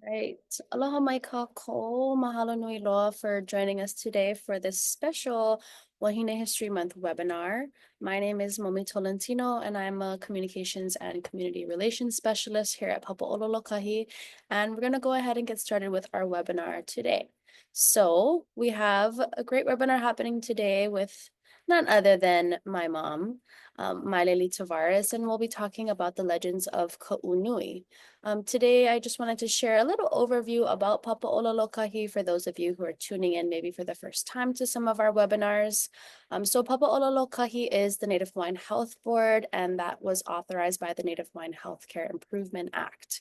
Right. Aloha mai kako. Mahalo nui loa for joining us today for this special Wahine History Month webinar. My name is Momi Tolentino, and I'm a Communications and Community Relations Specialist here at Papaʻololokahi. And we're going to go ahead and get started with our webinar today. So we have a great webinar happening today with none other than my mom, Maile Lee Tavares, and we'll be talking about the legends of Kaʻū Nui. Today, I just wanted to share a little overview about Papaʻololokahi for those of you who are tuning in maybe for the first time to some of our webinars. So Papaʻololokahi is the Native Hawaiian Health Board, and that was authorized by the Native Hawaiian Healthcare Improvement Act.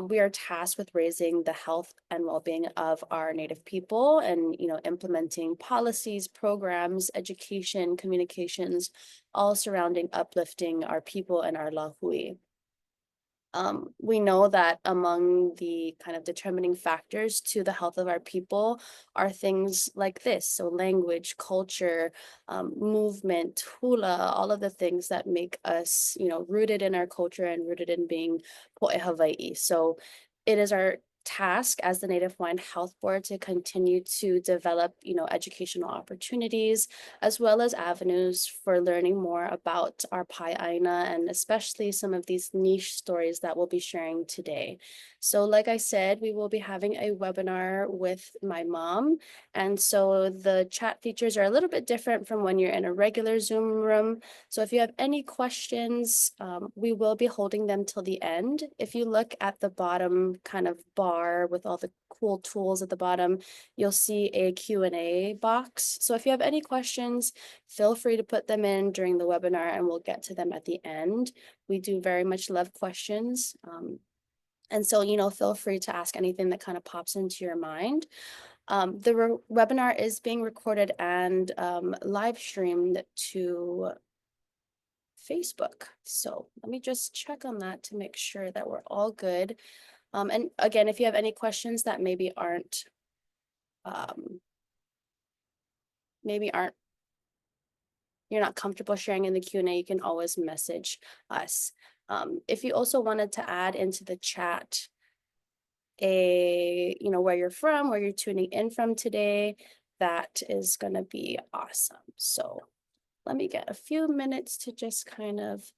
We are tasked with raising the health and well-being of our Native people and, implementing policies, programs, education, communications, all surrounding uplifting our people and our lahui. We know that among the kind of determining factors to the health of our people are things like this. So language, culture, movement, hula, all of the things that make us, rooted in our culture and rooted in being poʻe Hawaiʻi. So it is our task as the Native Hawaiian Health Board to continue to develop, educational opportunities as well as avenues for learning more about our pai'aina and especially some of these niche stories that we'll be sharing today. So like I said, we will be having a webinar with my mom. And so the chat features are a little bit different from when you're in a regular Zoom room. So if you have any questions, we will be holding them till the end. If you look at the bottom kind of bar with all the cool tools at the bottom, you'll see a Q&A box. So if you have any questions, feel free to put them in during the webinar and we'll get to them at the end. We do very much love questions. And so, feel free to ask anything that kind of pops into your mind. The webinar is being recorded and live streamed to Facebook. So let me just check on that to make sure that we're all good. And again, if you have any questions that maybe aren't you're not comfortable sharing in the Q&A, you can always message us. If you also wanted to add into the chat where you're from, where you're tuning in from today, that is going to be awesome. So let me get a few minutes to just kind of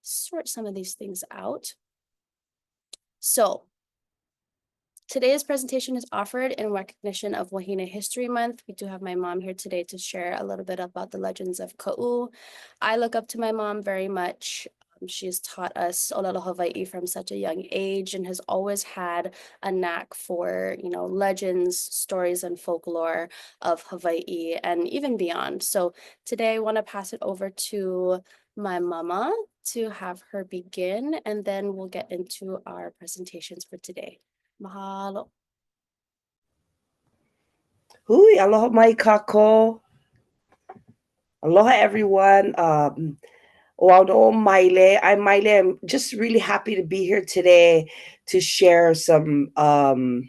sort some of these things out. So today's presentation is offered in recognition of Wahine History Month. We do have my mom here today to share a little bit about the legends of Kaʻū. I look up to my mom very much. She has taught us Olelo Hawaiʻi from such a young age and has always had a knack for, legends, stories, and folklore of Hawaiʻi and even beyond. So today I want to pass it over to my mama to have her begin, and then we'll get into our presentations for today. Mahalo. Hui, aloha mai kako. Aloha everyone. Wano Maile. I'm Maile. I'm just really happy to be here today to share some mana'o,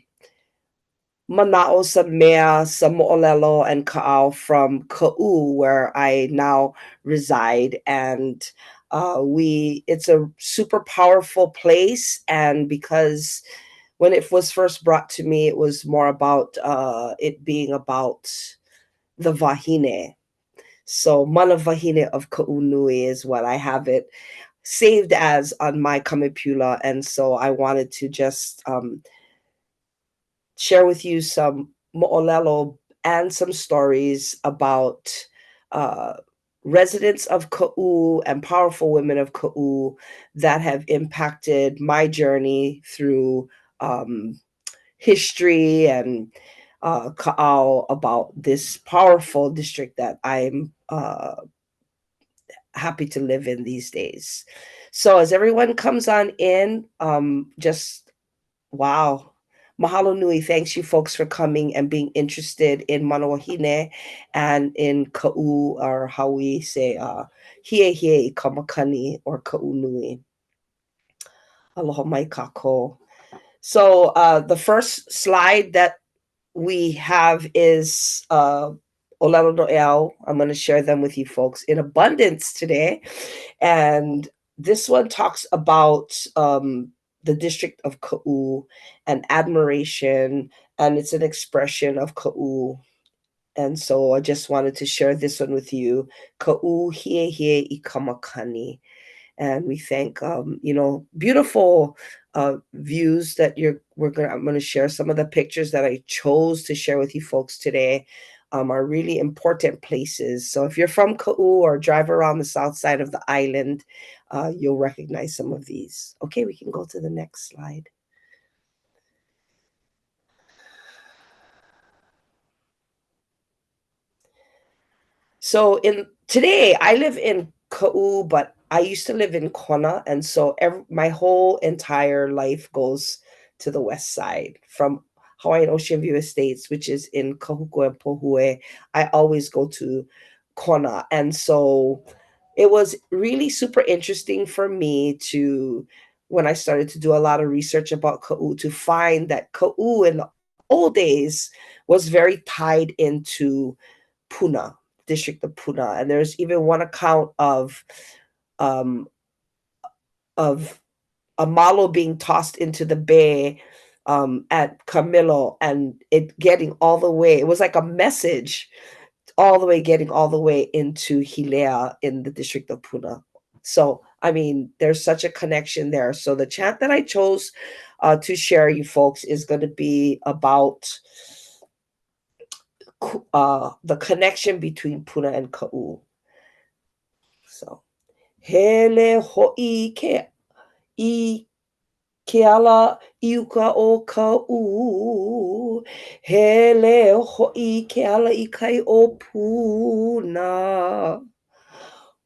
some mea, some mo'olelo and ka'au from Kaʻū, where I now reside. And it's a super powerful place. And because when it was first brought to me, it was more about it being about the wahine. So mana-wahine of Kaʻū Nui is what I have it saved as on my kamepula. And so I wanted to just share with you some mo'olelo and some stories about residents of Kaʻū and powerful women of Kaʻū that have impacted my journey through history and ka'au about this powerful district that I'm happy to live in these days. So as everyone comes on in, just wow. Mahalo nui. Thanks you folks for coming and being interested in mana-wahine and in Kaʻū, or how we say hie hie kamakani or Kaʻū Nui. Aloha mai kako. So the first slide that we have is Olelo No'eau. I'm going to share them with you folks in abundance today. And this one talks about the district of Kaʻū and admiration, and it's an expression of Kaʻū. And so I just wanted to share this one with you. Kaʻū hie hie I kamakani. And we thank beautiful views that I'm gonna share. Some of the pictures that I chose to share with you folks today are really important places. So if you're from Kaʻū or drive around the south side of the island, you'll recognize some of these. Okay, we can go to the next slide. So today I live in Kaʻū, but I used to live in Kona, and so my whole entire life goes to the west side from Hawaiian Ocean View Estates, which is in Kahuku and Pohue. I always go to Kona, and so it was really super interesting for me when I started to do a lot of research about Kaʻū, to find that Kaʻū in the old days was very tied into Puna, district of Puna. And there's even one account of a malo being tossed into the bay at Camilo, and it getting all the way, it was like a message getting all the way into Hilea in the district of Puna. So, I mean, there's such a connection there. So the chant that I chose to share you folks is going to be about the connection between Puna and Kaʻū. So, hele ho'i ke ala iuka o Kaʻū. Hele ho'i ke ala I kai o Puna.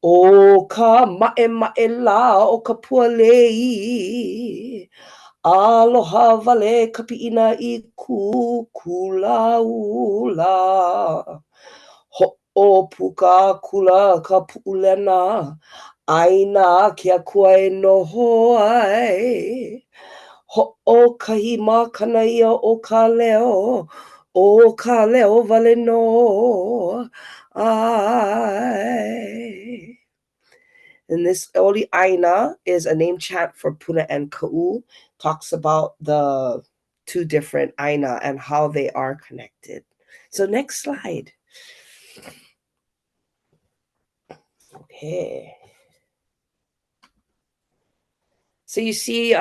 O ka ma'e la o ka pualei. Aloha wale ka pi'ina I kukulaula. Ho'o puka kula ka pu'ulena. Aina ke akua noho ai. Ho'o kahi makana ia o ka leo. O ka leo wale no ai. And this Oli Aina is a name chant for Puna and Kaʻū. Talks about the two different Aina and how they are connected. So next slide. Okay. So you see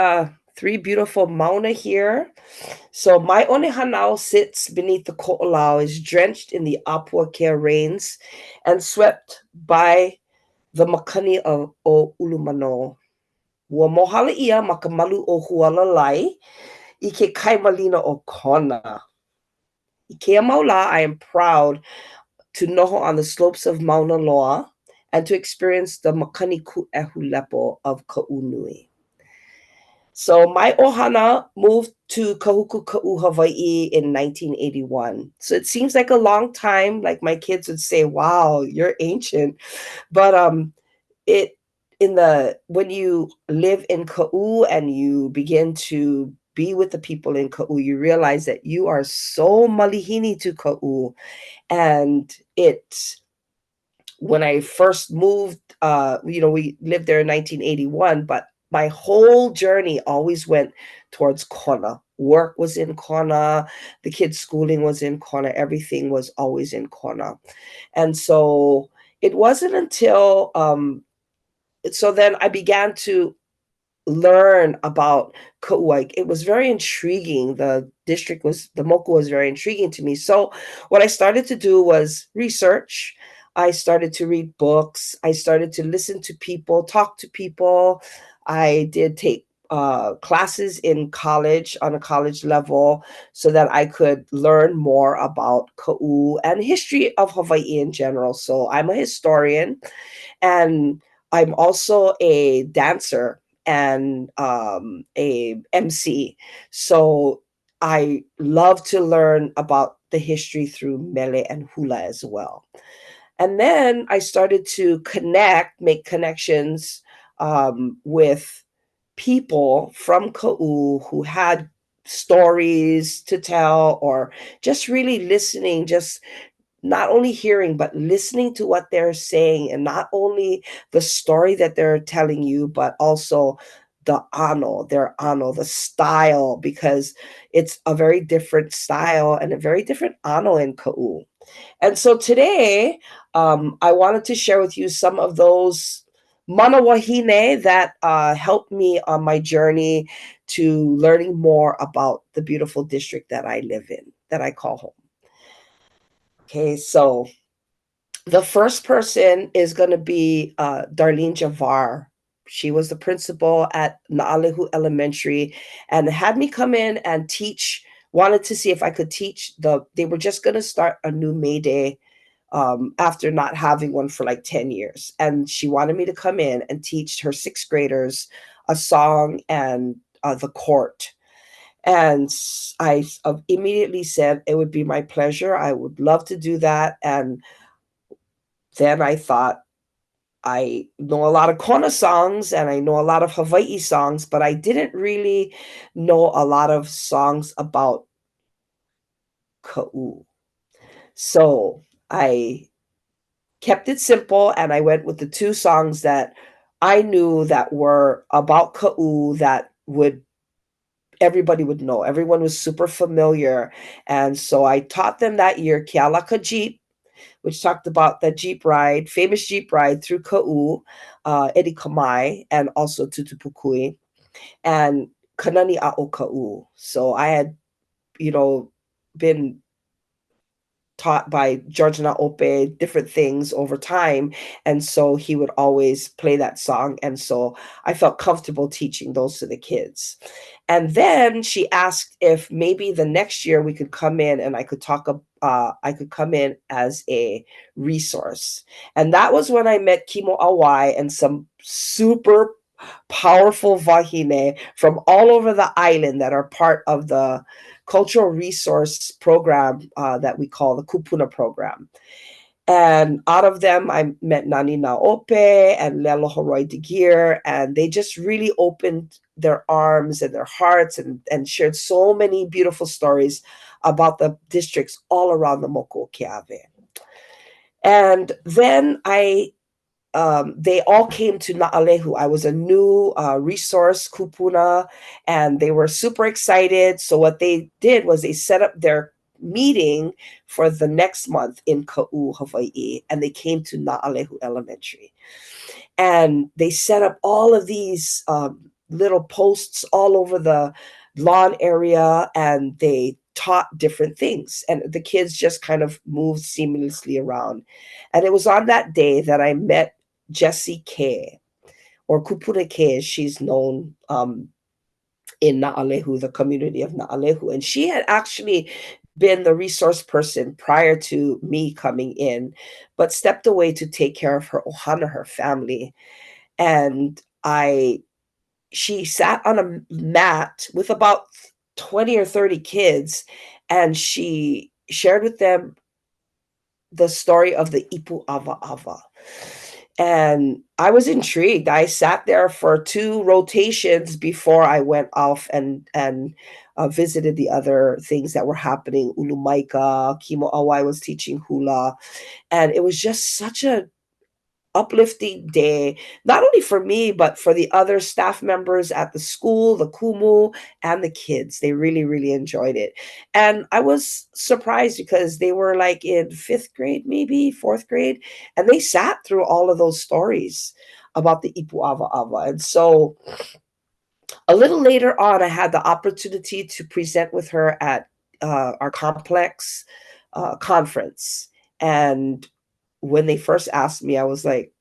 three beautiful mauna here. So my one hanau sits beneath the ko'olau, is drenched in the Apua Kea rains and swept by the makani o Ulumano. Ua mohala ia ma ka malu o Hualalai I ke kaimalina o Kona. I kea maula, I am proud to noho on the slopes of Mauna Loa and to experience the makani ku'ehu lepo of Kaʻū Nui. So my ohana moved to Kahuku Kaʻū, Hawaii in 1981. So it seems like a long time. Like my kids would say, wow, you're ancient. But when you live in Kaʻū and you begin to be with the people in Kaʻū, you realize that you are so malihini to Kaʻū. And when I first moved, we lived there in 1981, but my whole journey always went towards Kona. Work was in Kona, the kids' schooling was in Kona, everything was always in Kona. And so it wasn't until so then I began to learn about Kaʻū. It was very intriguing. The moku was very intriguing to me. So what I started to do was research. I started to read books. I started to listen to people, talk to people. I did take classes in college on a college level so that I could learn more about Kaʻū and history of Hawaii in general. So I'm a historian, and I'm also a dancer and a MC. So I love to learn about the history through mele and hula as well. And then I started to make connections with people from Kaʻū who had stories to tell, or just really listening, just not only hearing, but listening to what they're saying, and not only the story that they're telling you, but also their the style, because it's a very different style and a very different ano in Kaʻū. And so today, I wanted to share with you some of those mana wahine that helped me on my journey to learning more about the beautiful district that I live in, that I call home. Okay, so the first person is going to be Darlene Javar. She was the principal at Naʻalehu Elementary and had me come in and teach, wanted to see if I could teach they were just going to start a new May Day after not having one for like 10 years. And she wanted me to come in and teach her sixth graders a song and the court. And I immediately said it would be my pleasure. I would love to do that. And then I thought, I know a lot of Kona songs and I know a lot of Hawaiʻi songs, but I didn't really know a lot of songs about Kaʻū. So I kept it simple and I went with the two songs that I knew that were about Kaʻū that everybody would know. Everyone was super familiar. And so I taught them that year Kealaka Jeep, which talked about the Jeep ride, famous Jeep ride through Kaʻū, Edi Kamai, and also Tutupukui, and Kanani A'o Kaʻū. So I had, been taught by George Naope different things over time. And so he would always play that song. And so I felt comfortable teaching those to the kids. And then she asked if maybe the next year we could come in and I could come in as a resource. And that was when I met Kimo Awai and some super powerful wahine from all over the island that are part of the cultural resource program that we call the Kupuna program. And out of them, I met Nani Naope and Lelo Horoi de Gear, and they just really opened their arms and their hearts and shared so many beautiful stories about the districts all around the Moko Keawe. And then they all came to Naʻalehu. I was a new resource kupuna, and they were super excited. So what they did was they set up their meeting for the next month in Kaʻū, Hawaii, and they came to Naʻalehu Elementary. And they set up all of these little posts all over the lawn area, and they taught different things. And the kids just kind of moved seamlessly around. And it was on that day that I met Jessie K, or Kupuna K as she's known in Naʻalehu, the community of Naʻalehu. And she had actually been the resource person prior to me coming in, but stepped away to take care of her ohana, her family. And she sat on a mat with about 20 or 30 kids, and she shared with them the story of the Ipu Ava Ava. And I was intrigued. I sat there for 2 rotations before I went off and visited the other things that were happening. Ulumaika, Kimo Awai was teaching hula. And it was just such a uplifting day, not only for me, but for the other staff members at the school, the kumu, and the kids. They really, really enjoyed it. And I was surprised because they were like in 5th grade, maybe 4th grade, and they sat through all of those stories about the Ipu Ava Ava. And so a little later on, I had the opportunity to present with her at our complex conference. And when they first asked me, I was like,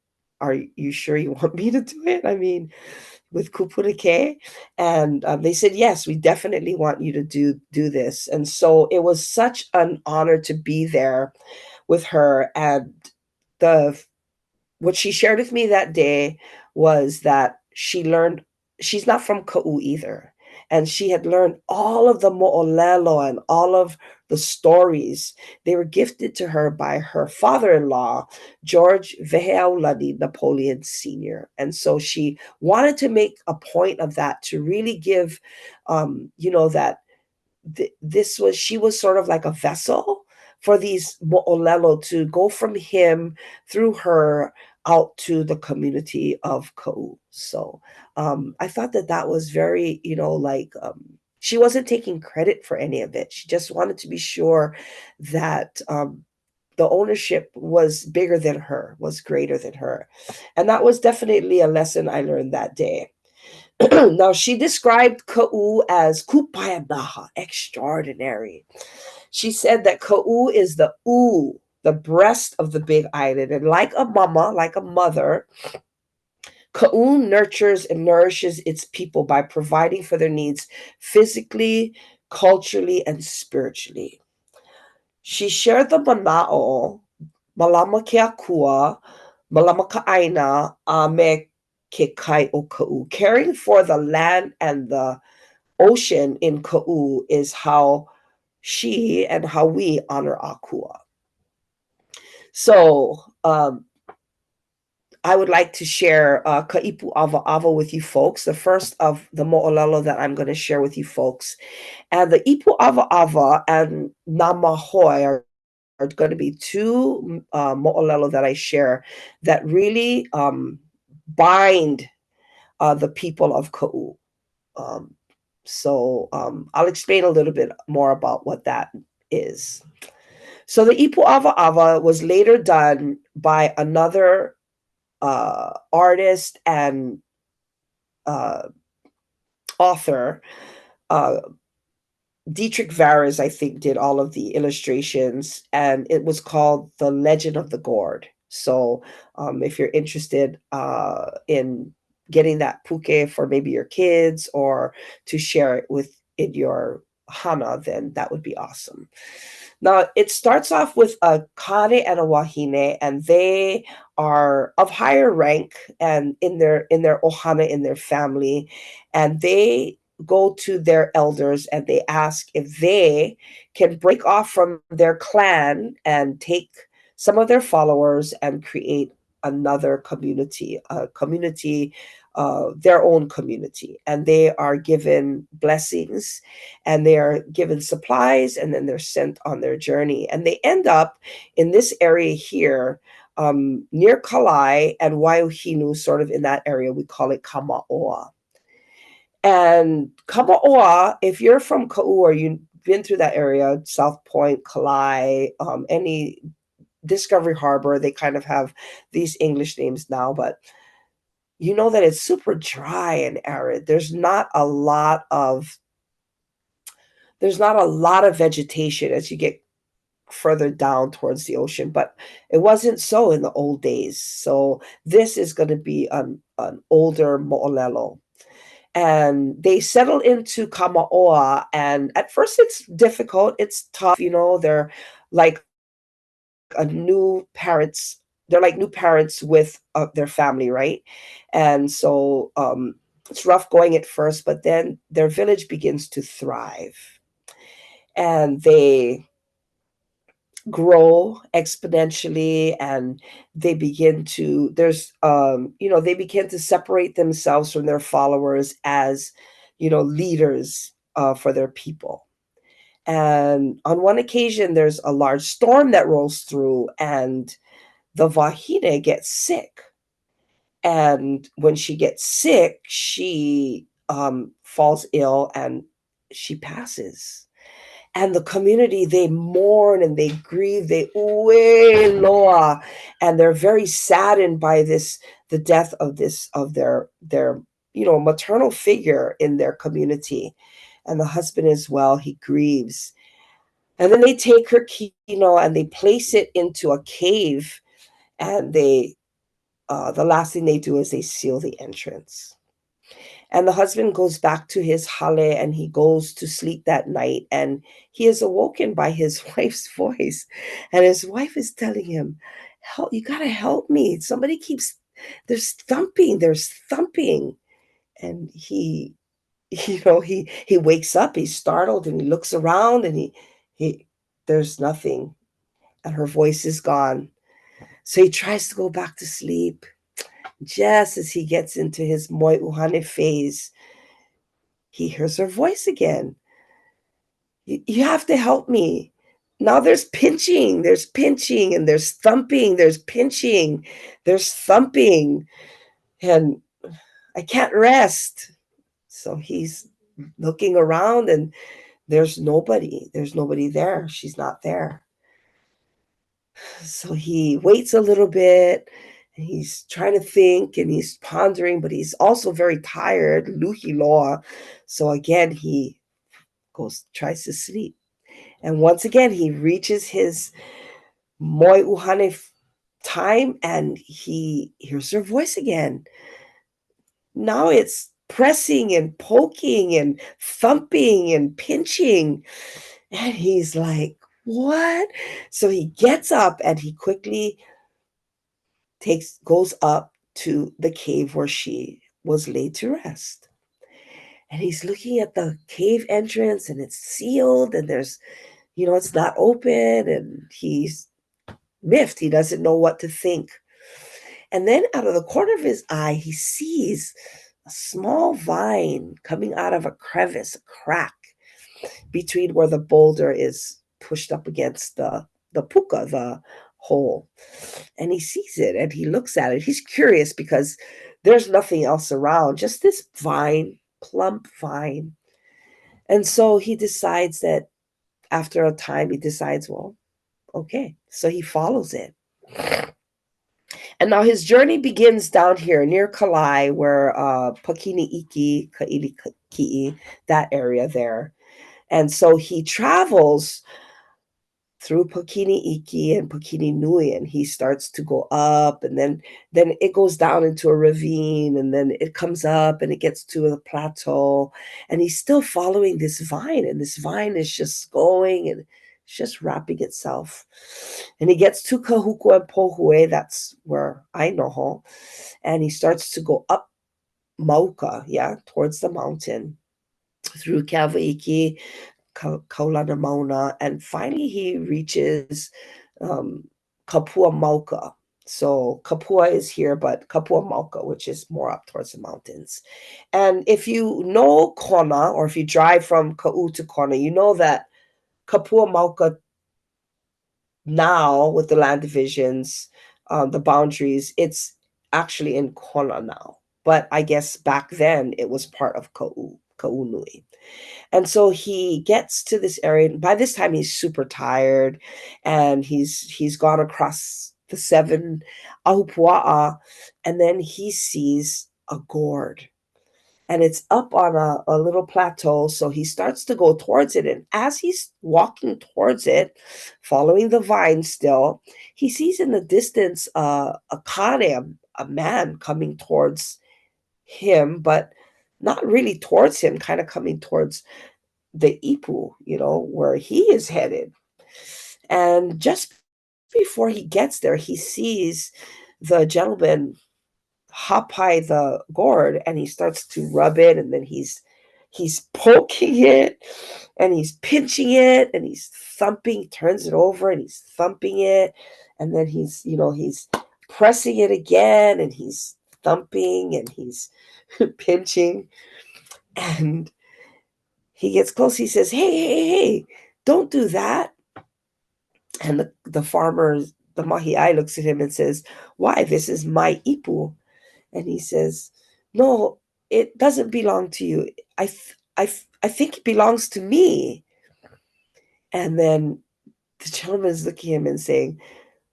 are you sure you want me to do it? I mean, with Kupuna K? And they said, yes, we definitely want you to do this. And so it was such an honor to be there with her. And what she shared with me that day was that she's not from Kaʻū either. And she had learned all of the mo'olelo and all of the stories. They were gifted to her by her father-in-law, George Veheaulani Napoleon Sr. And so she wanted to make a point of that, to really give, that she was sort of like a vessel for these mo'olelo to go from him through her out to the community of Kaʻū. So I thought that that was very, like she wasn't taking credit for any of it. She just wanted to be sure that the ownership was bigger than her, was greater than her. And that was definitely a lesson I learned that day. Now, she described Kaʻū as kupayanaha, extraordinary. She said that Kaʻū is the u, the breast of the big island. And like a mama, like a mother, Kaʻū nurtures and nourishes its people by providing for their needs physically, culturally, and spiritually. She shared the mana'o, malama ke akua, malama ka aina, a me ke kai o Kaʻū. Caring for the land and the ocean in Kaʻū is how she and how we honor Akua. So I would like to share Ka'ipu Ava Ava with you folks, the first of the mo'olelo that I'm going to share with you folks. And the Ipu Ava Ava and Namahoi are going to be two mo'olelo that I share that really bind the people of Kaʻū. So I'll explain a little bit more about what that is. So the Ipu Ava Ava was later done by another artist and author. Dietrich Vares, I think, did all of the illustrations, and it was called The Legend of the Gourd. So if you're interested in getting that puke for maybe your kids or to share it with in your hana, then that would be awesome. Now, it starts off with a kare and a wahine, and they are of higher rank and in their ohana, in their family, and they go to their elders and they ask if they can break off from their clan and take some of their followers and create another community, their own community. And they are given blessings and they are given supplies, and then they're sent on their journey. And they end up in this area here, near Kalai and Waiuhinu, sort of in that area. We call it Kamaoa. And Kamaoa, if you're from Kaʻū or you've been through that area, South Point, Kalai, any Discovery Harbor, they kind of have these English names now, but you know that it's super dry and arid. There's not a lot of vegetation as you get further down towards the ocean, but it wasn't so in the old days. So this is going to be an older mo'olelo. And they settle into Kamaoa, and at first it's difficult, it's tough, they're like a new parents, they're like new parents with their family, right? And so it's rough going at first, but then their village begins to thrive, and they grow exponentially, and they begin to they begin to separate themselves from their followers as leaders for their people. And on one occasion there's a large storm that rolls through, and the wāhine gets sick. And when she gets sick, she falls ill and she passes. And the community, they mourn and they grieve, they ue loa, and they're very saddened by the death of their maternal figure in their community. And the husband as well, he grieves. And then they take her kino and they place it into a cave, and the last thing they do is they seal the entrance. And the husband goes back to his hale and he goes to sleep that night, and he is awoken by his wife's voice. And his wife is telling him, "Help, you gotta help me. Somebody keeps, there's thumping." And he wakes up, he's startled, and he looks around, and he there's nothing. And her voice is gone. So he tries to go back to sleep. Just as he gets into his moi uhane phase, he hears her voice again. You have to help me. Now there's pinching, and there's thumping, there's pinching, there's thumping, and I can't rest. So he's looking around and there's nobody. There's nobody there. She's not there. So he waits a little bit. And he's trying to think and he's pondering, but he's also very tired, luhi loa. So again, he tries to sleep. And once again, he reaches his moi uhane time and he hears her voice again. Now it's pressing and poking and thumping and pinching. And he's like, what? So he gets up and he quickly goes up to the cave where she was laid to rest. And he's looking at the cave entrance and it's sealed and there's, it's not open and he's miffed. He doesn't know what to think. And then out of the corner of his eye, he sees a small vine coming out of a crevice, a crack between where the boulder is pushed up against the puka, the hole. And he sees it and he looks at it. He's curious because there's nothing else around, just this vine, plump vine. And so he decides that after a time, he decides, well, okay. So he follows it. And now his journey begins down here near Kalai, where Pakini Iki, Kaili Ki'i, that area there. And so he travels through Pakini Iki and Pakini Nui, and he starts to go up, and then it goes down into a ravine, and then it comes up, and it gets to a plateau, and he's still following this vine, and this vine is just going, and it's just wrapping itself. And he gets to Kahuku and Pohue, that's where I know, and he starts to go up Mauka, towards the mountain, through Kawaiki, Kaulana Mauna, and finally he reaches Kapua Mauka. So Kapua is here, but Kapua Mauka, which is more up towards the mountains. And if you know Kona, or if you drive from Kaʻū to Kona, you know that Kapua Mauka now, with the land divisions, the boundaries, it's actually in Kona now. But I guess back then it was part of Kaʻū Nui. And so he gets to this area, and by this time he's super tired, and he's gone across the 7 ahupua'a, and then he sees a gourd. And it's up on a little plateau, so he starts to go towards it. And as he's walking towards it, following the vine still, he sees in the distance a kane, a man coming towards him, but not really towards him, kind of coming towards the ipu, where he is headed. And just before he gets there, he sees the gentleman hop high the gourd and he starts to rub it, and then he's poking it and he's pinching it and he's thumping, turns it over and he's thumping it, and then he's pressing it again and he's thumping and he's pinching. And he gets close. He says, hey, don't do that. And the farmer, the mahi'ai, looks at him and says, why? This is my ipu. And he says, no, it doesn't belong to you. I think it belongs to me. And then the gentleman is looking at him and saying,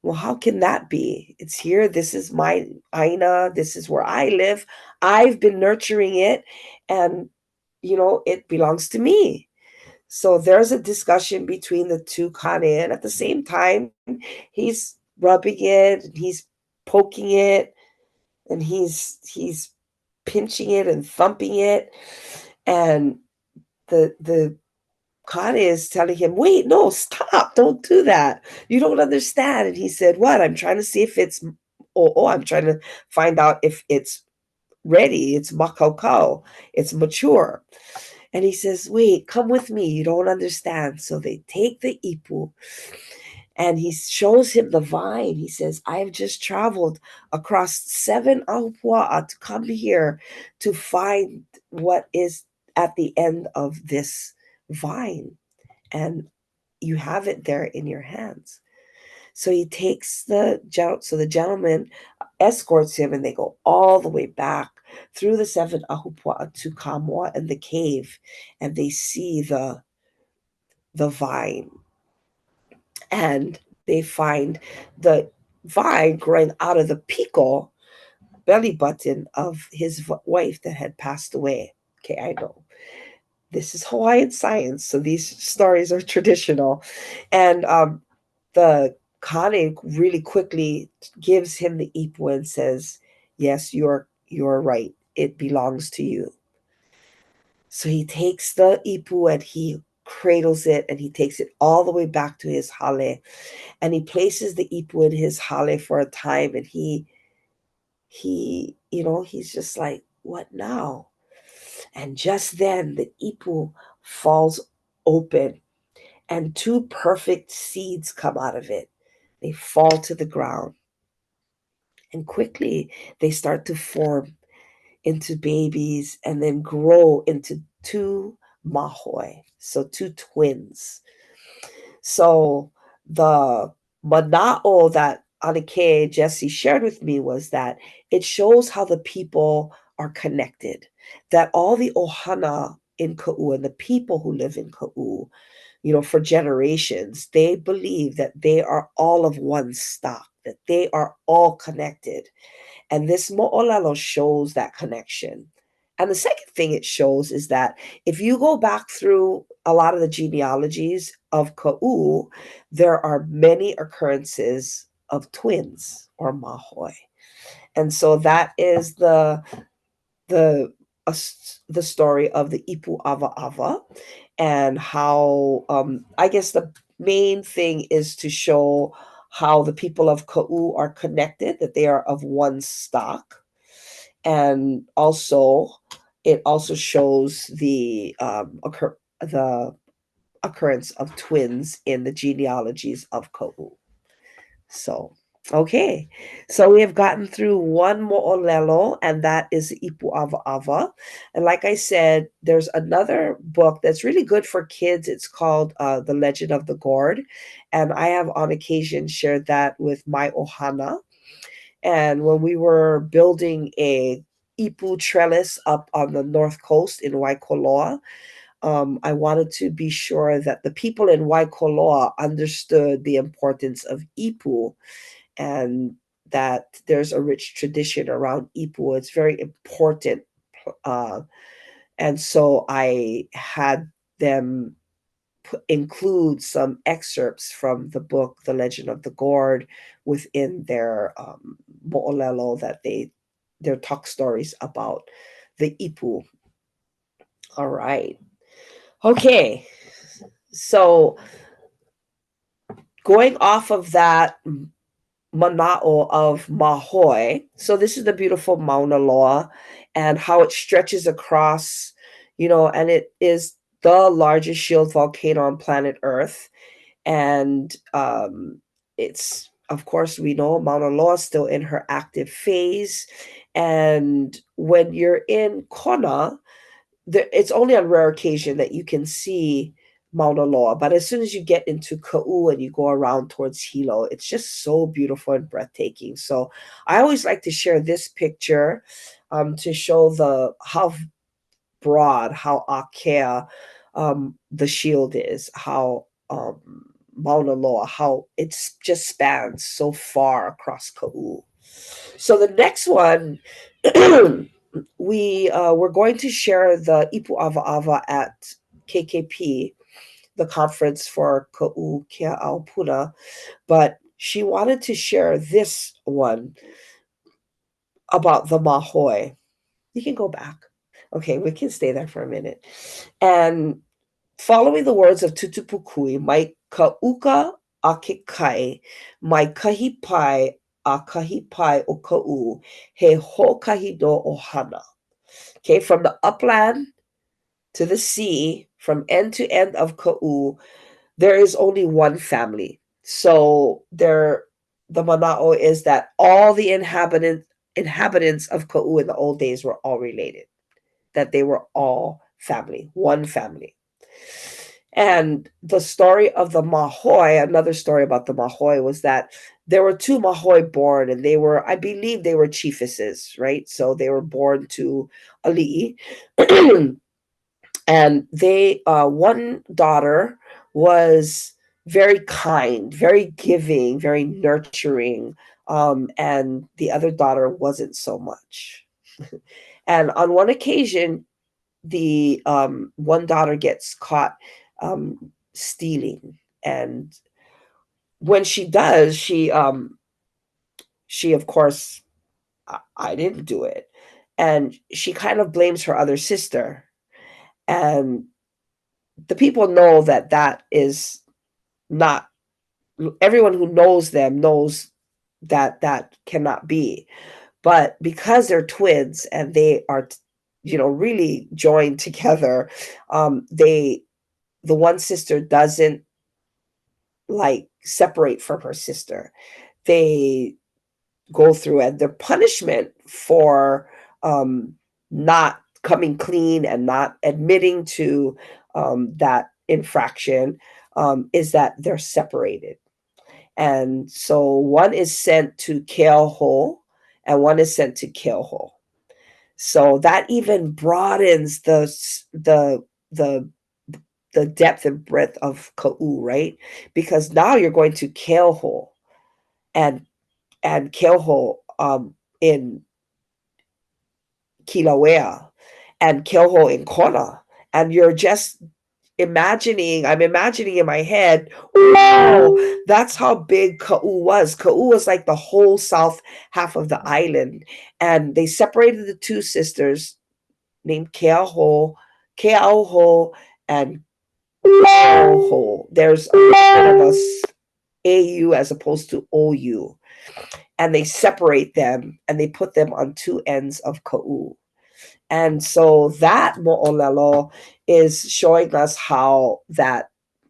well, how can that be? It's here. This is my aina. This is where I live. I've been nurturing it. And, it belongs to me. So there's a discussion between the two kane. And at the same time, he's rubbing it and he's poking it and he's pinching it and thumping it. And the kane is telling him, wait, no, stop, don't do that. You don't understand. And he said, what? I'm trying to see if it's, I'm trying to find out if it's ready. It's makaukau. It's mature. And he says, wait, come with me. You don't understand. So they take the ipu and he shows him the vine. He says, I have just traveled across 7 ahupua'a to come here to find what is at the end of this vine. And you have it there in your hands. So he takes so the gentleman escorts him, and they go all the way back through the seven ahupua'a to Kamua and the cave, and they see the vine, and they find the vine growing out of the piko belly button of his wife that had passed away. Okay, I know this is Hawaiian science, so these stories are traditional, and the Kane really quickly gives him the ipu and says, "Yes, you're right. It belongs to you." So he takes the ipu and he cradles it, and he takes it all the way back to his hale, and he places the ipu in his hale for a time, and he's just like, "What now?" And just then the ipu falls open, and two perfect seeds come out of it. They fall to the ground, and quickly they start to form into babies and then grow into two mahoi, so two twins. So the mana'o that Anike Jesse shared with me was that it shows how the people are connected, that all the ohana in Kaʻū and the people who live in Kaʻū, for generations, they believe that they are all of one stock, that they are all connected. And this mo'olelo shows that connection. And the second thing it shows is that if you go back through a lot of the genealogies of Kaʻū, there are many occurrences of twins or mahoi. And so that is the uh, the story of the Ipu Ava Ava, and how I guess the main thing is to show how the people of Kaʻū are connected, that they are of one stock, and also it also shows the occurrence of twins in the genealogies of Kaʻū. So, okay. So we have gotten through one mo'olelo, and that is Ipu Ava Ava. And like I said, there's another book that's really good for kids. It's called The Legend of the Gourd. And I have on occasion shared that with my ohana. And when we were building a ipu trellis up on the north coast in Waikoloa, I wanted to be sure that the people in Waikoloa understood the importance of ipu, and that there's a rich tradition around ipu. It's very important. Uh, and so I had them include some excerpts from the book, The Legend of the Gourd, within their mo'olelo, their talk stories about the ipu. All right. Okay. So going off of that mana'o of Mahoi, so this is the beautiful Mauna Loa and how it stretches across, and it is the largest shield volcano on planet Earth. And it's, of course, we know Mauna Loa is still in her active phase. And when you're in Kona, it's only on rare occasion that you can see Mauna Loa. But as soon as you get into Kaʻū and you go around towards Hilo, it's just so beautiful and breathtaking. So I always like to share this picture to show how broad, how akea the shield is, how Mauna Loa, how it just spans so far across Kaʻū. So the next one, we're going to share the Ipu Ava Ava at KKP, the conference for Kaʻū Kea'aupuna, but she wanted to share this one about the Mahoi. You can go back. Okay, we can stay there for a minute. And following the words of Tutupukui, mai ka'uka a ke kai, mai kahi pai a kahi pai o Kaʻū, he hokahi no ohana. Okay, from the upland to the sea, from end to end of Kaʻū, there is only one family. So the mana'o is that all the inhabitants of Kaʻū in the old days were all related, that they were all family, one family. And the story of the Mahoi, another story about the Mahoi, was that there were two Mahoi born, and they were, I believe, they were chiefesses, right? So they were born to Ali'i. And they, one daughter was very kind, very giving, very nurturing, and the other daughter wasn't so much. And on one occasion, the one daughter gets caught stealing, and when she does, she of course, I didn't do it, and she kind of blames her other sister, and the people know that that is not, everyone who knows them knows that that cannot be. But because they're twins and they are, really joined together, they, the one sister doesn't like separate from her sister. They go through, and their punishment for not coming clean and not admitting to that infraction is that they're separated. And so one is sent to Keoho and one is sent to Keoho. So that even broadens the the depth and breadth of Kaʻū, right? Because now you're going to Keoho and Keoho in Kilauea and Keoho in Kona. And you're just imagining, I'm imagining in my head, oh, that's how big Kaʻū was. Kaʻū was like the whole south half of the island. And they separated the two sisters named Keauho, and Oho. There's a bit of a AU as opposed to OU. And they separate them and they put them on two ends of Kaʻū. And so that mo'olelo is showing us how that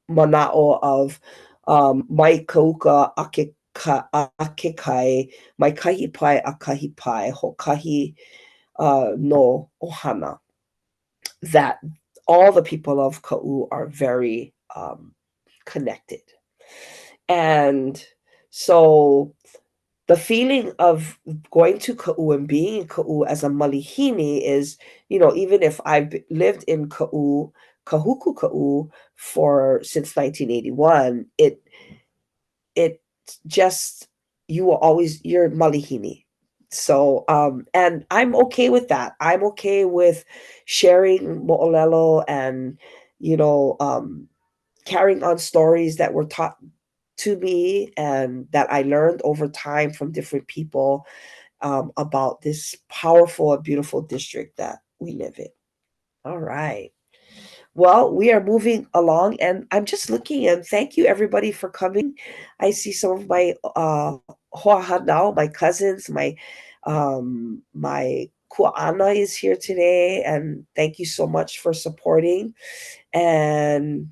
mana'o of mai kauka akekai, mai kahi pai a kahi pai, hokahi no ohana, that all the people of Kaʻū are very connected. And so the feeling of going to Kaʻū and being in Kaʻū as a malihini is, even if I've lived in Kaʻū, Kahuku Kaʻū, for since 1981, it just, you will always, you're malihini. So and I'm okay with that. I'm okay with sharing mo'olelo and carrying on stories that were taught to me and that I learned over time from different people about this powerful and beautiful district that we live in. All right. Well, we are moving along, and I'm just looking, and thank you everybody for coming. I see some of my hoahanau, my cousins, my kua'ana is here today, and thank you so much for supporting. And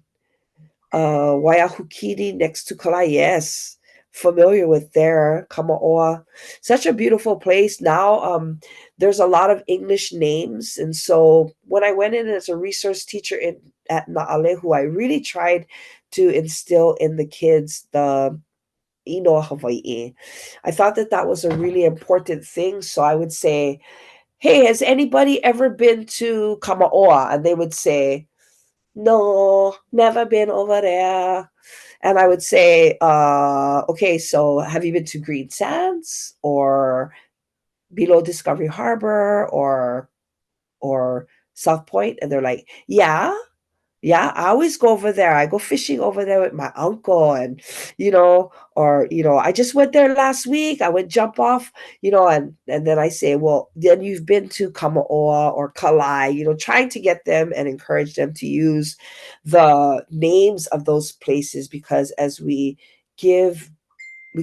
Waiahukini next to Kalai, yes, familiar with there. Kamaoa, such a beautiful place. Now, there's a lot of English names, and so when I went in as a resource teacher at Na'alehu, I really tried to instill in the kids the Ino Hawaiʻi. I thought that that was a really important thing. So I would say, "Hey, has anybody ever been to Kamaoa?" And they would say, "No, never been over there." And I would say, okay, so have you been to Green Sands or below Discovery Harbor or South Point? And they're like, yeah, yeah, I always go over there. I go fishing over there with my uncle, and or I just went there last week. I went jump off, and then I say, well, then you've been to Kamaoa or Kalai, trying to get them and encourage them to use the names of those places, because as we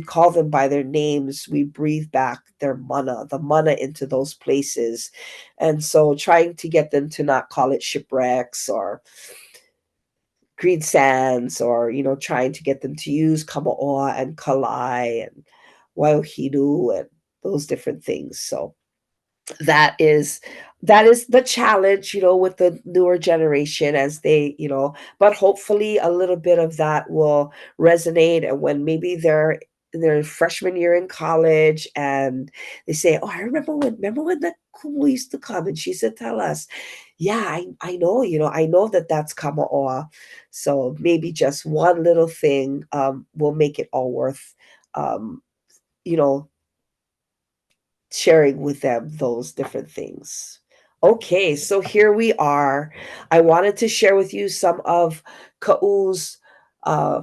call them by their names, we breathe back the mana into those places. And so trying to get them to not call it shipwrecks or Green Sands, or trying to get them to use Kamaoa and Kalai and Waiahinu and those different things. So that is that is the challenge, with the newer generation as they, but hopefully a little bit of that will resonate. And when maybe they're their freshman year in college and they say, oh, I remember when the kumu used to come and she used to tell us, yeah, I know, I know that that's kamaoa. So maybe just one little thing will make it all worth um, you know sharing with them those different things. Okay, so here we are. I wanted to share with you some of Kaʻū's uh,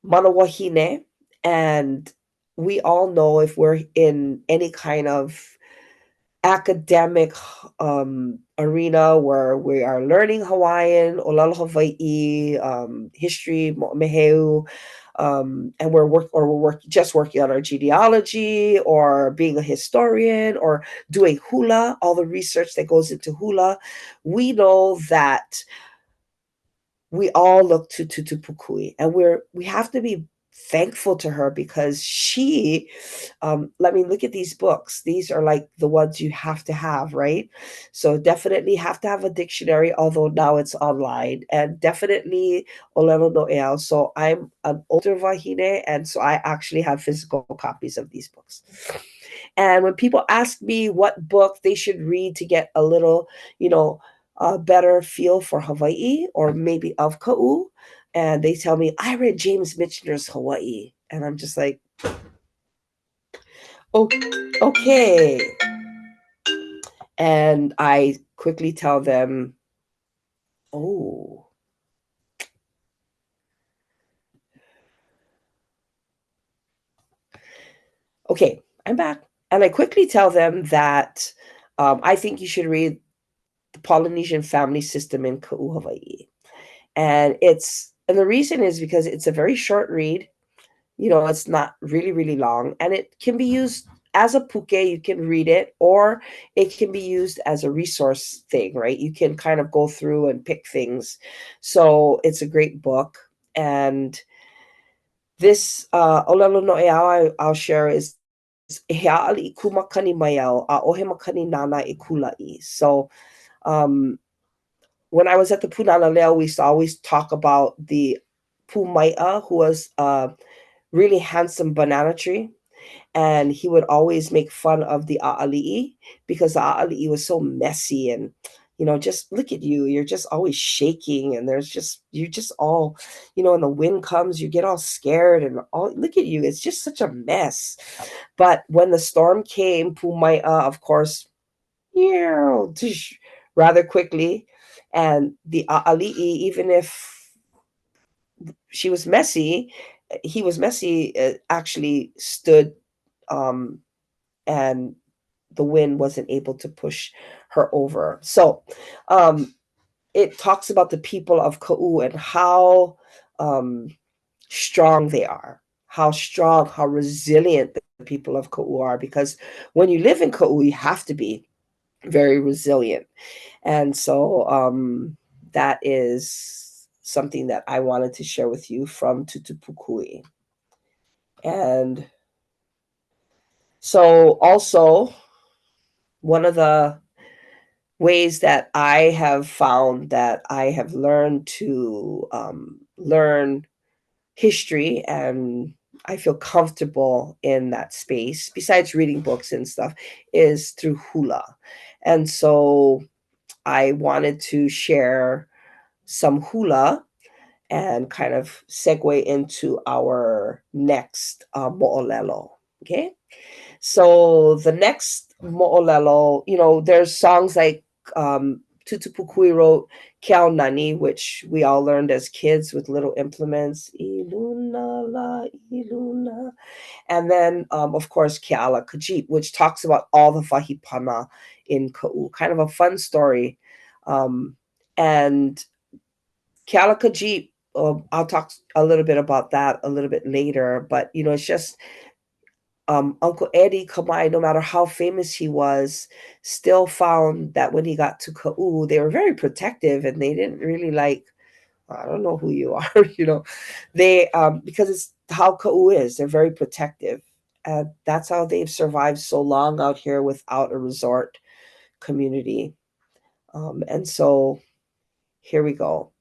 mana-wahine, and we all know if we're in any kind of academic arena where we are learning Hawaiian, olala Hawaii, history, mo'omeheu, and we're just working on our genealogy or being a historian or doing hula, all the research that goes into hula. We know that we all look to Tutu Pukui, and we have to be thankful to her because she let me look at these books. These are like the ones you have to have, right? So definitely have to have a dictionary, although now it's online, and definitely Olelo No'eau. So I'm an older Wahine, and so I actually have physical copies of these books. And when people ask me what book they should read to get a little, a better feel for Hawaii or maybe of Kaʻū, and they tell me, I read James Michener's Hawaii. And I'm just like, oh, okay. And I quickly tell them, oh, okay, I'm back. And I quickly tell them that I think you should read The Polynesian Family System in Kaʻū, Hawaii. And the reason is because it's a very short read. It's not really, really long, and it can be used as a puke. You can read it, or it can be used as a resource thing, right? You can kind of go through and pick things. So it's a great book. And this Olelo No'eau I'll share is Hea'ali I Kumakani Maiau, a Ohe Makani Nana I Kulai. So um, when I was at the Punana Leo, we used to always talk about the Pumaia, who was really handsome banana tree. And he would always make fun of the a'ali'i because the a'ali'i was so messy and just look at you, you're just always shaking, and you're just all, and the wind comes, you get all scared, and all, look at you, it's just such a mess. But when the storm came, Pumai'a, of course, rather quickly, and the a'ali'i, even if she was messy, he was messy, actually stood, um, and the wind wasn't able to push her over. So it talks about the people of Kaʻū and how um, strong they are, how strong, how resilient the people of Kaʻū are. Because when you live in Kaʻū, you have to be very resilient. And so that is something that I wanted to share with you from Tutupukui. And so also one of the ways that I have found that I have learned to learn history, and I feel comfortable in that space, besides reading books and stuff, is through hula. And so I wanted to share some hula and kind of segue into our next mo'olelo. Okay. So the next mo'olelo, there's songs like Tutu Pukui wrote Kiao Nani, which we all learned as kids with little implements. Iluna la iluna. And then, of course, Keala Kajip, which talks about all the wahipana in Ka'u. Kind of a fun story. And Keala Kajip, I'll talk a little bit about that a little bit later. But, it's just Uncle Eddie Kamai, no matter how famous he was, still found that when he got to Ka'u, they were very protective and they didn't really like, I don't know who you are, they because it's how Ka'u is. They're very protective. And that's how they've survived so long out here without a resort community. And so here we go.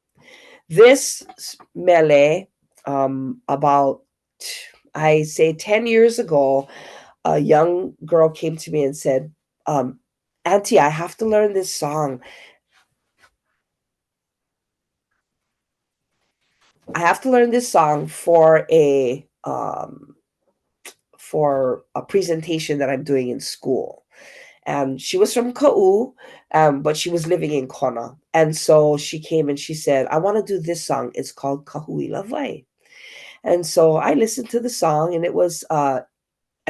This mele, about, I say 10 years ago, a young girl came to me and said, Auntie, I have to learn this song. I have to learn this song for a presentation that I'm doing in school. And she was from Kaʻū, but she was living in Kona. And so she came and she said, I want to do this song. It's called Kahui Lavai. And so I listened to the song, and it was, I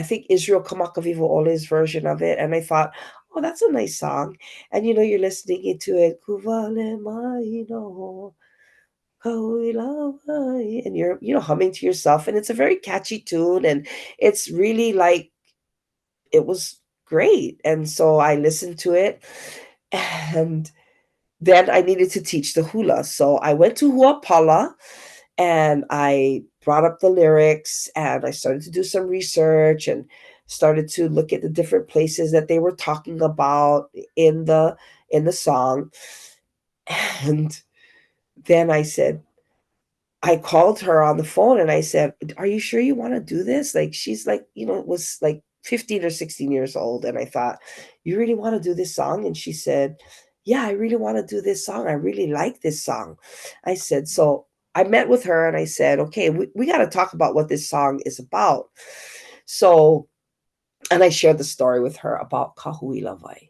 think, Israel Kamakavivo Ole's version of it. And I thought, oh, that's a nice song. And, you're listening into it. Kuvale maino, kahui lavai. And you're, humming to yourself. And it's a very catchy tune. And it's really like, it was great. And so I listened to it, and then I needed to teach the hula. So I went to Huapala and I brought up the lyrics, and I started to do some research and started to look at the different places that they were talking about in the song. And then I called her on the phone and I said, are you sure you want to do this? Like, she's like, it was like 15 or 16 years old. And I thought, you really want to do this song? And she said, yeah, I really want to do this song. I really like this song. I said, so I met with her and I said, okay, we got to talk about what this song is about. So, and I shared the story with her about Kahui Lavai.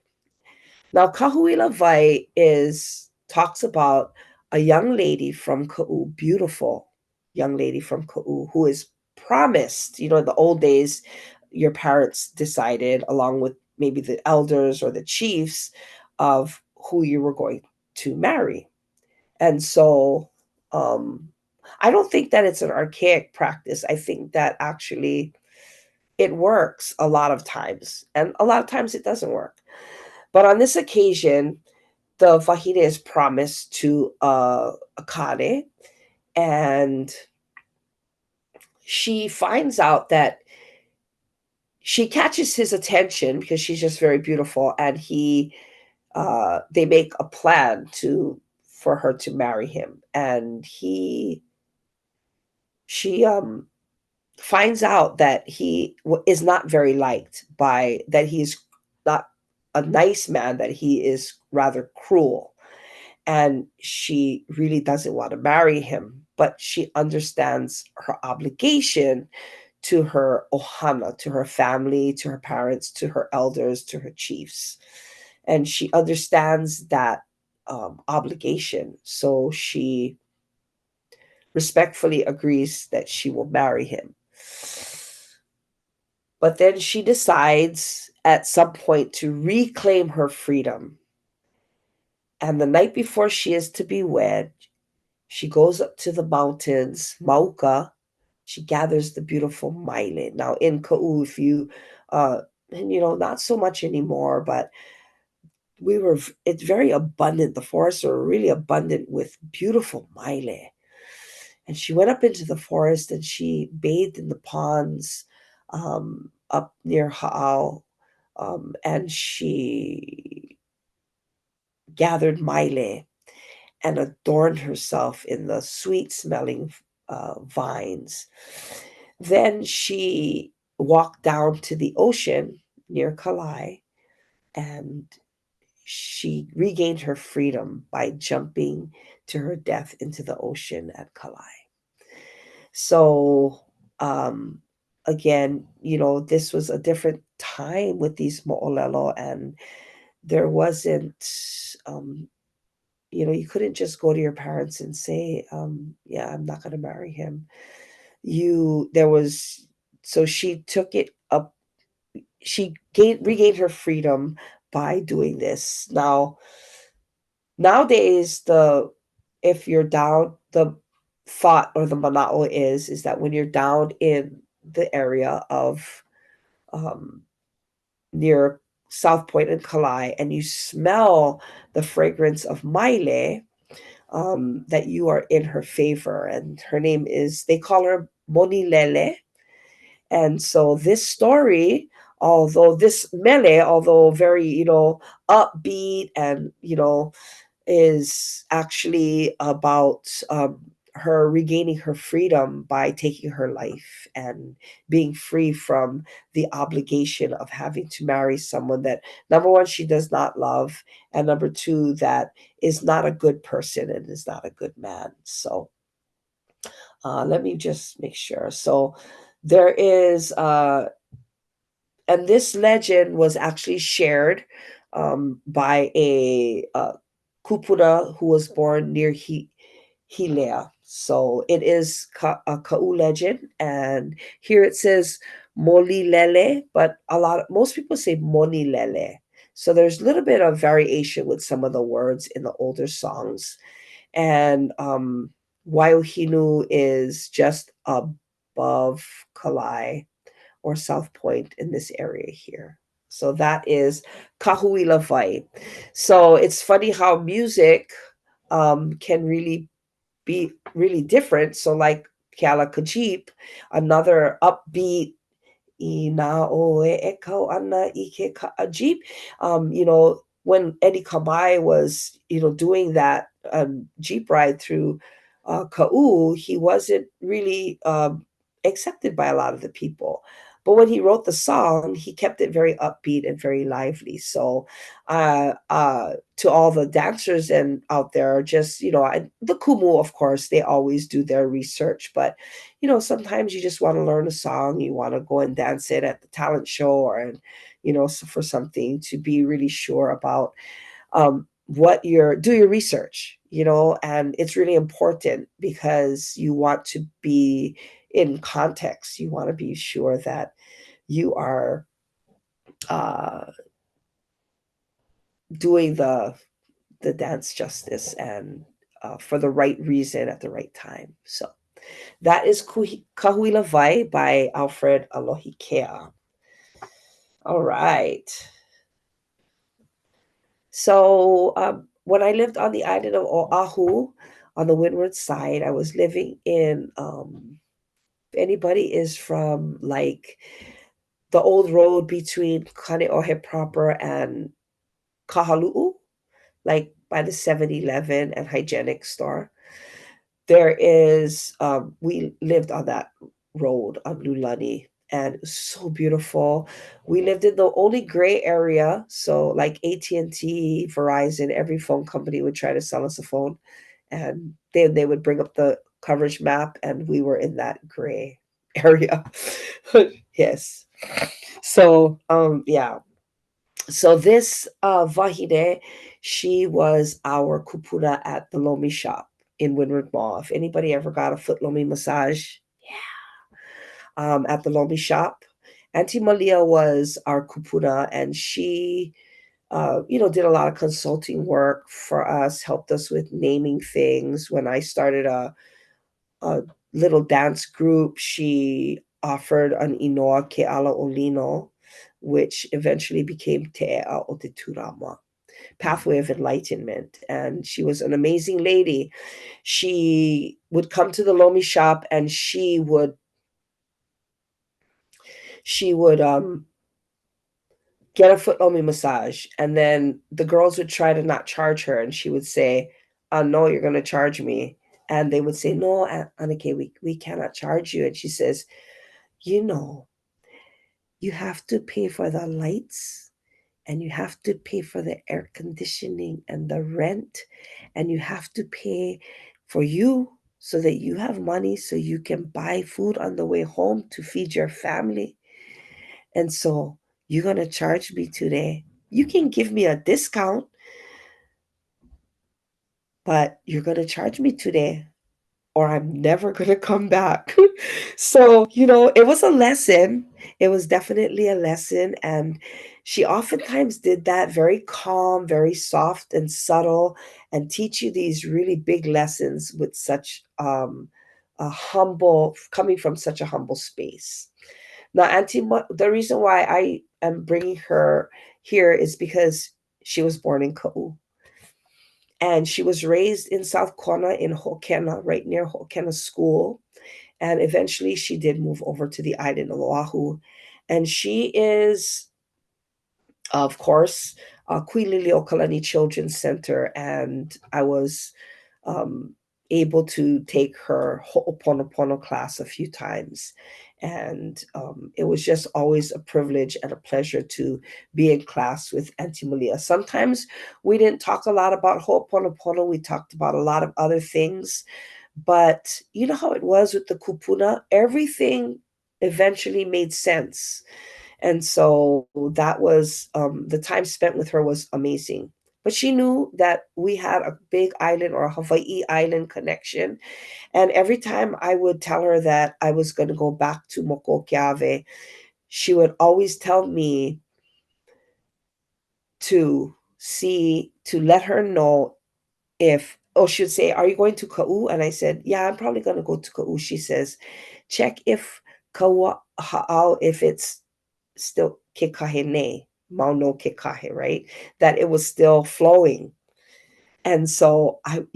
Now, Kahui Lavai talks about a young lady from Kaʻū, beautiful young lady from Kaʻū, who is promised. In the old days, your parents decided, along with maybe the elders or the chiefs, of who you were going to marry. And so I don't think that it's an archaic practice. I think that actually it works a lot of times, and a lot of times it doesn't work. But on this occasion, the wahine is promised to a kare, and she finds out that she catches his attention because she's just very beautiful, and they make a plan for her to marry him, and she finds out that he is not very liked, that he's not a nice man, that he is rather cruel. And she really doesn't want to marry him, but she understands her obligation to her ohana, to her family, to her parents, to her elders, to her chiefs. And she understands that obligation. So she respectfully agrees that she will marry him. But then she decides at some point to reclaim her freedom. And the night before she is to be wed, she goes up to the mountains, Mauka. She gathers the beautiful Maile. Now in Kaʻū, if you, and not so much anymore, but it's very abundant. The forests are really abundant with beautiful Maile. And she went up into the forest and she bathed in the ponds up near Ha'au, and she gathered Maile and adorned herself in the sweet-smelling vines. Then she walked down to the ocean near Kalai, and she regained her freedom by jumping to her death into the ocean at Kalai. So, again, this was a different time with these mo'olelo, and there wasn't, you couldn't just go to your parents and say, yeah, I'm not going to marry him. So she took it up. She regained her freedom by doing this. Now, nowadays, if you're down, the thought or the mana'o is that when you're down in the area of near South Point and Kalai, and you smell the fragrance of Maile, that you are in her favor. And her name is, they call her Monilele, And so this story, although this mele, although very, upbeat and, is actually about her regaining her freedom by taking her life and being free from the obligation of having to marry someone that, number one, she does not love, and number two, that is not a good person and is not a good man. So let me just make sure. So there is, and this legend was actually shared by a kupuna who was born near Hilea. So it is a Kaʻū legend, and here it says Moli Lele, but most people say Moni Lele. So there's a little bit of variation with some of the words in the older songs, and Waiohinu is just above Kalai or South Point in this area here. So that is Kahuila Vai. So it's funny how music can really be really different. So like Kiala Kajip, another upbeat Ina o e kau ana I ke kaajip. When Eddie Kabai was, doing that Jeep ride through Ka'u, he wasn't really accepted by a lot of the people. But when he wrote the song, he kept it very upbeat and very lively. So, to all the dancers and out there, just the kumu, of course, they always do their research. But sometimes you just want to learn a song, you want to go and dance it at the talent show, or for something to be really sure about do your research, and it's really important because you want to be in context. You want to be sure that you are uh, doing the dance justice and for the right reason at the right time. So that is Kahuila Vai by Alfred Alohikea. All right. So when I lived on the island of Oahu on the windward side, I was living in, if anybody is from like the old road between Kaneohe proper and Kahalu'u, like by the 7-Eleven and hygienic store, there is, we lived on that road on Lulani, and it was so beautiful. We lived in the only gray area, so like AT&T, Verizon, every phone company would try to sell us a phone, and they would bring up the coverage map, and we were in that gray area. Yes. So yeah. So this Wahine, she was our kupuna at the Lomi shop in Windward Mall. If anybody ever got a foot Lomi massage, at the Lomi shop, Auntie Malia was our kupuna, and she, did a lot of consulting work for us, helped us with naming things. When I started a little dance group, she offered an inoa ke ala olino, which eventually became Te Ea o Te Turama, Pathway of Enlightenment. And she was an amazing lady. She would come to the Lomi shop, and she would get a foot Lomi massage, and then the girls would try to not charge her, and she would say, no, you're going to charge me. And they would say, no, Anike, we cannot charge you. And she says, you know, you have to pay for the lights, and you have to pay for the air conditioning and the rent, and you have to pay for you so that you have money so you can buy food on the way home to feed your family. And so you're going to charge me today. You can give me a discount, but you're going to charge me today, or I'm never going to come back. So, it was a lesson. It was definitely a lesson. And she oftentimes did that very calm, very soft and subtle, and teach you these really big lessons with such coming from such a humble space. Now, the reason why I am bringing her here is because she was born in Ka'u. And she was raised in South Kona in Ho'okena, right near Ho'okena School. And eventually she did move over to the island of Oahu. And she is, of course, Kuililiokalani Children's Center. And I was able to take her Ho'oponopono class a few times. And it was just always a privilege and a pleasure to be in class with Auntie Malia. Sometimes we didn't talk a lot about Ho'oponopono. We talked about a lot of other things. But you know how it was with the kupuna? Everything eventually made sense. And so that was the time spent with her was amazing. But she knew that we had a big island or a Hawaii island connection. And every time I would tell her that I was going to go back to Mokokeawe, she would always tell me to let her know if, oh, she would say, "Are you going to Kaʻū?" And I said, "Yeah, I'm probably going to go to Kaʻū." She says, "Check if Kaua Ha'au, if it's still kekahene, mauno kekahe, right? That it was still flowing." And so I would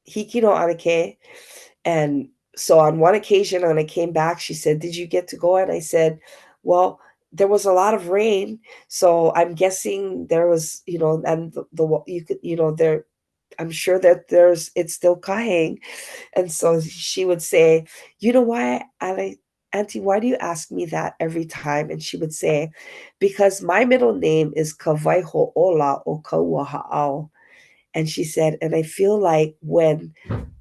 hiki no arake. And so on one occasion when I came back, she said, "Did you get to go?" And I said, "Well, there was a lot of rain, so I'm guessing there was, and the you could, there, I'm sure that it's still kahing." And so she would say, "You know why, Auntie, why do you ask me that every time?" And she would say, "Because my middle name is Kawaiho Ola o Kaua Ha'au." And she said, "And I feel like when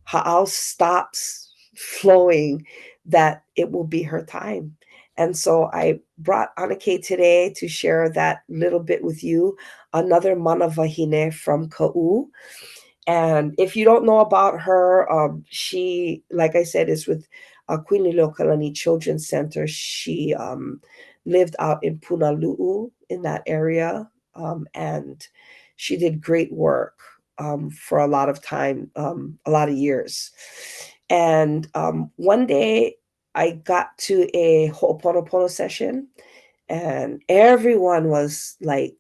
Ha'au stops flowing, that it will be her time." And so I brought Anake today to share that little bit with you, another mana wahine from Kaʻū. And if you don't know about her, she, like I said, is with Queen Liliuokalani Children's Center. She lived out in Punalu'u in that area, and she did great work for a lot of time, a lot of years. And one day I got to a Ho'oponopono session, and everyone was like,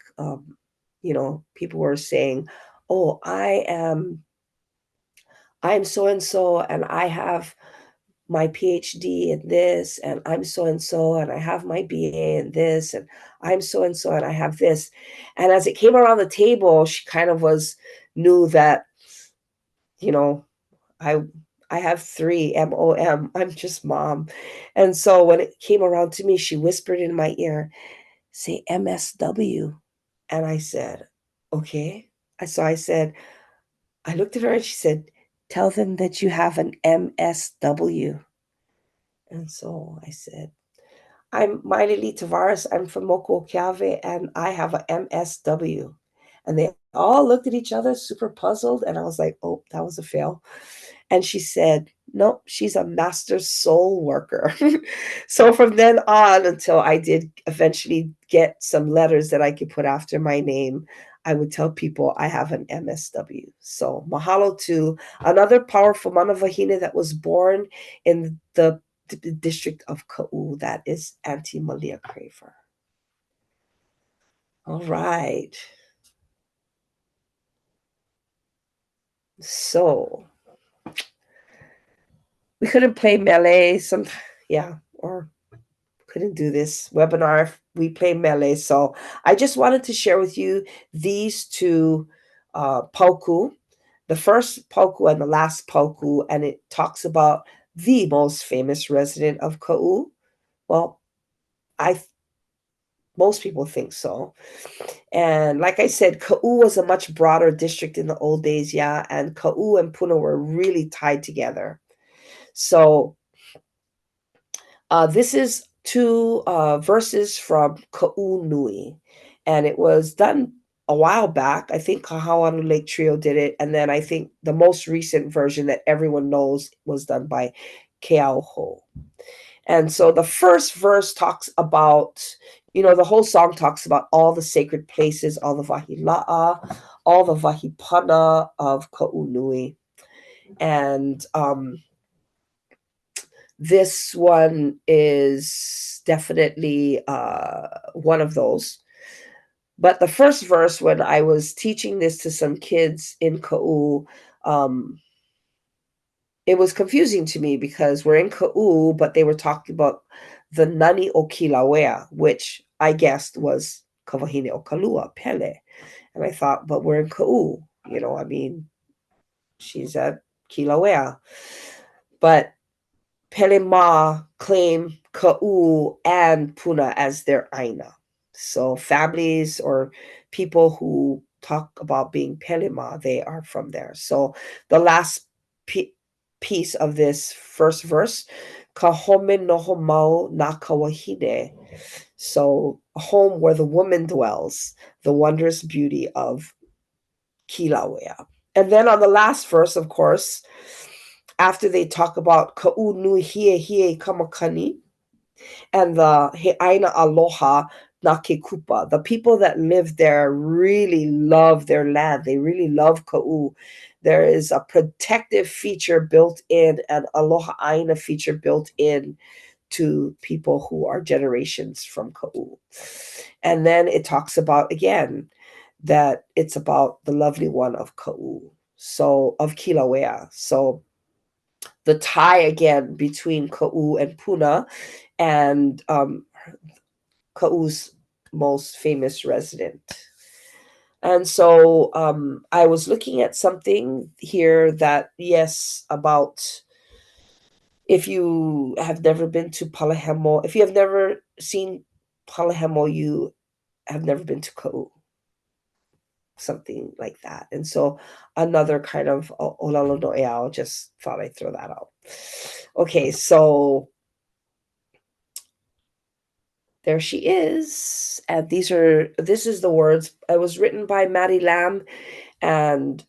people were saying, "Oh, I'm so and so, and I have my PhD in this, and I'm so and so, and I have my BA in this, and I'm so and so, and I have this." And as it came around the table, she kind of knew that, you know, I I have three MOM. I'm just mom. And so when it came around to me, she whispered in my ear, "Say MSW." And I said, "Okay." So I said, I looked at her and she said, "Tell them that you have an MSW." And so I said, "I'm Maile Lee Tavares. I'm from Mokuokeawe, and I have a MSW." And they all looked at each other, super puzzled. And I was like, "Oh, that was a fail." And she said, "Nope, she's a master soul worker." So from then on, until I did eventually get some letters that I could put after my name, I would tell people I have an MSW. So mahalo to another powerful mana wahine that was born in the district of Kaʻū. That is Auntie Malia Craver. All right. So we couldn't play melee or couldn't do this webinar if we play melee. So I just wanted to share with you these two pauku, the first pauku and the last pauku, and it talks about the most famous resident of Kaʻū. Well, I most people think so. And like I said, Kaʻū was a much broader district in the old days, yeah, and Kaʻū and Puna were really tied together. So this is two verses from Kaʻū Nui, and it was done a while back. I think Kahawaru Lake Trio did it, and then I think the most recent version that everyone knows was done by Keauho. And so the first verse talks about, the whole song talks about all the sacred places, all the wahila'a, all the wahipana of Kaʻū Nui. And this one is definitely one of those. But the first verse, when I was teaching this to some kids in Kaʻū, it was confusing to me because we're in Kaʻū, but they were talking about the nani o Kilauea, which I guessed was ka wahine o Kalua, Pele. And I thought, but we're in Kaʻū, I mean, she's at Kilauea. But Pele Ma claim Kaʻū and Puna as their aina. So families or people who talk about being Pele Ma, they are from there. So the last piece of this first verse, ka home noho mau na ka wahine. So a home where the woman dwells, the wondrous beauty of Kilauea. And then on the last verse, of course, after they talk about Kaʻū Nui hie hie kamakani and the he aina aloha na ke kupa, the people that live there really love their land. They really love Kaʻū. There is a protective feature built in, an aloha aina feature built in to people who are generations from Kaʻū. And then it talks about, again, that it's about the lovely one of Kaʻū, so of Kilauea. So the tie again between Kaʻū and Puna and Kaʻū's most famous resident. And so I was looking at something here that, yes, about if you have never been to Palahemo, if you have never seen Palahemo, you have never been to Kaʻū. Something like that. And so another kind of olalo no eao, just thought I'd throw that out. Okay, so there she is. And this is the words. It was written by Maddie Lamb and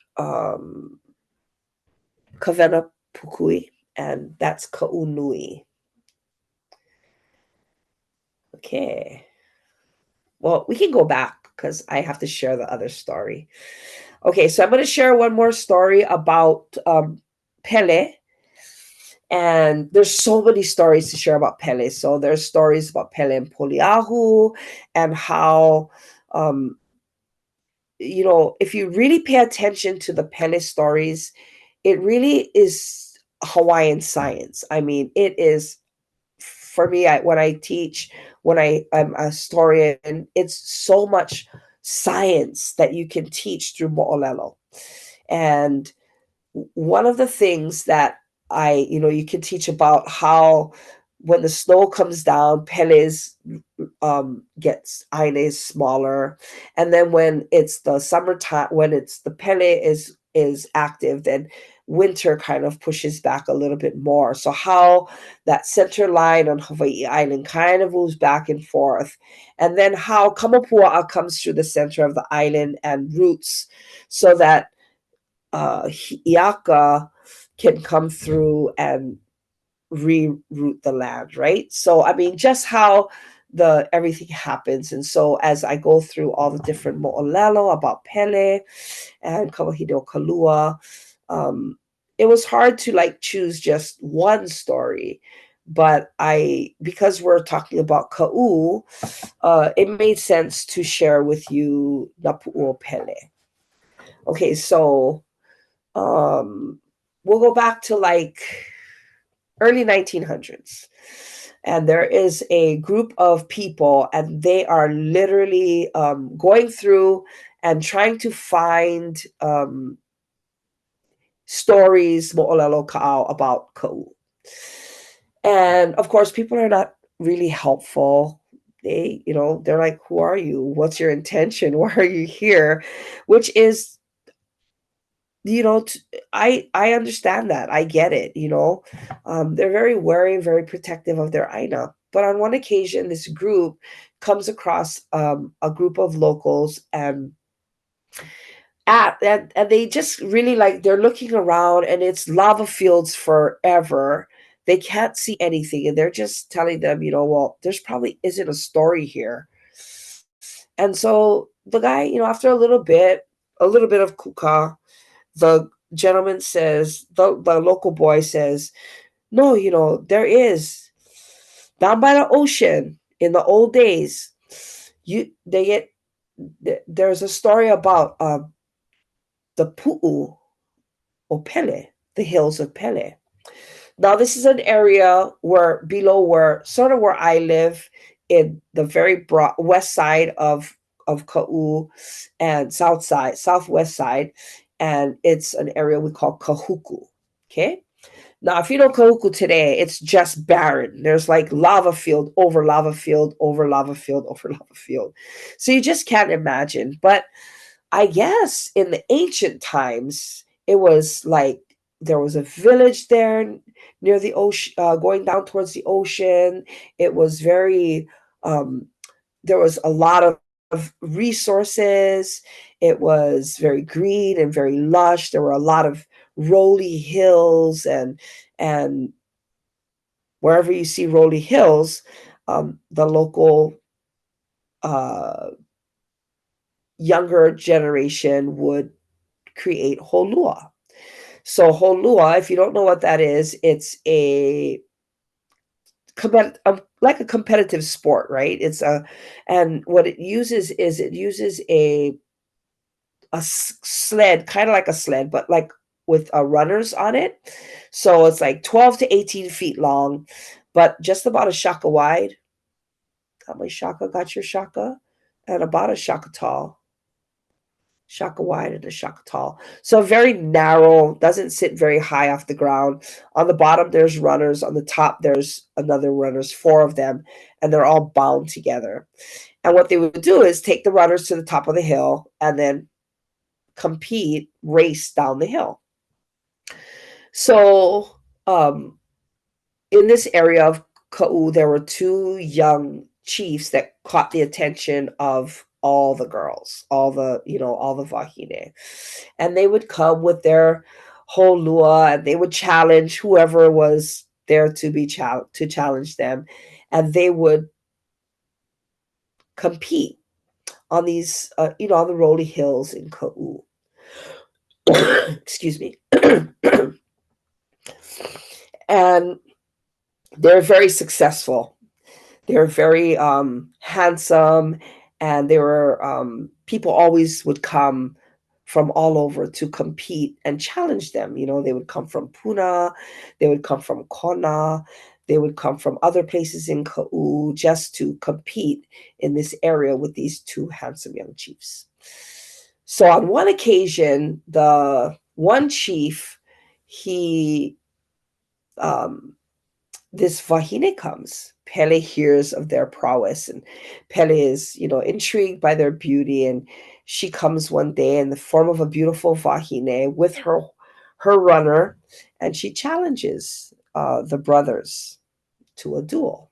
Kavena Pukui, and that's Kaʻū Nui. Okay. Well, we can go back because I have to share the other story. Okay, so I'm going to share one more story about Pele. And there's so many stories to share about Pele. So there's stories about Pele and Poliahu and how, if you really pay attention to the Pele stories, it really is Hawaiian science. I mean, it is, for me, when I teach, when I'm a historian, it's so much science that you can teach through mo'olelo. And one of the things that you can teach about how when the snow comes down, Pele's gets Aine is smaller, and then when it's the summertime, when it's the Pele is active, then winter kind of pushes back a little bit more. So how that center line on Hawaii Island kind of moves back and forth, and then how Kamapua'a comes through the center of the island and roots, so that Iaka can come through and reroute the land, right? So I mean, just how the everything happens. And so as I go through all the different mo'olelo about Pele and Kawahine o Kalua, it was hard to choose just one story. But because we're talking about Kaʻū, it made sense to share with you Napu'u Pele. Okay, so we'll go back to early 1900s, and there is a group of people, and they are literally going through and trying to find stories mo'olelo ka'au about Kaʻū. And of course, people are not really helpful. They're like, who are you? What's your intention? Why are you here? Which is, I understand that. I get it. They're very wary, very protective of their aina. But on one occasion, this group comes across a group of locals, and they just really they're looking around, and it's lava fields forever. They can't see anything, and they're just telling them, well, there's probably isn't a story here. And so the guy, after a little bit of kuka, the gentleman says, the local boy says, no, there is. Down by the ocean in the old days, there's a story about the Pu'u o Pele, the hills of Pele. Now, this is an area where below where sort of where I live in the very broad west side of Kaʻū and south side, southwest side, and it's an area we call Kahuku. Okay. Now, if you know Kahuku today, it's just barren. There's like lava field over lava field over lava field over lava field. So you just can't imagine. But I guess in the ancient times, it was like there was a village there near the ocean, going down towards the ocean. It was very, um, there was a lot of resources. It was very green and very lush. There were a lot of rolly hills and wherever you see rolly hills, the local uh, younger generation would create holua. So holua, if you don't know what that is, it's like a competitive sport, right? It's a and what it uses is it uses a sled, kind of like a sled, but like with runners on it. So it's like 12 to 18 feet long, but just about a shaka wide. Got my shaka, got your shaka, and about a shaka tall. Shaka wide and a shaka tall. So very narrow, doesn't sit very high off the ground. On the bottom, there's runners. On the top, there's another runners, four of them, and they're all bound together. And what they would do is take the runners to the top of the hill and then compete, race down the hill. So in this area of Kaʻū, there were two young chiefs that caught the attention of all the girls, all the wahine. And they would come with their holua and they would challenge whoever was there to be to challenge them. And they would compete on these, on the rolly hills in Kaʻū. Excuse me. And they're very successful. They're very handsome, and they were people always would come from all over to compete and challenge them. They would come from Puna, they would come from Kona, they would come from other places in Kaʻū just to compete in this area with these two handsome young chiefs. So on one occasion, the one chief, he this wahine comes. Pele hears of their prowess, and Pele is, intrigued by their beauty. And she comes one day in the form of a beautiful wahine with her runner, and she challenges the brothers to a duel.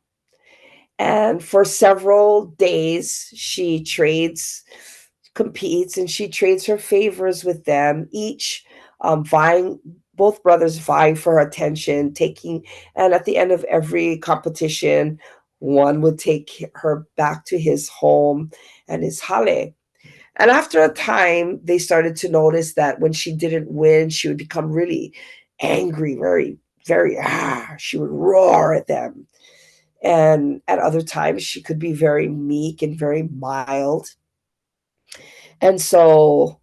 And for several days, she competes, and she trades her favors with them, each vying, both brothers vying for her attention, and at the end of every competition, one would take her back to his home and his hale. And after a time, they started to notice that when she didn't win, she would become really angry, very, very, she would roar at them. And at other times, she could be very meek and very mild. And so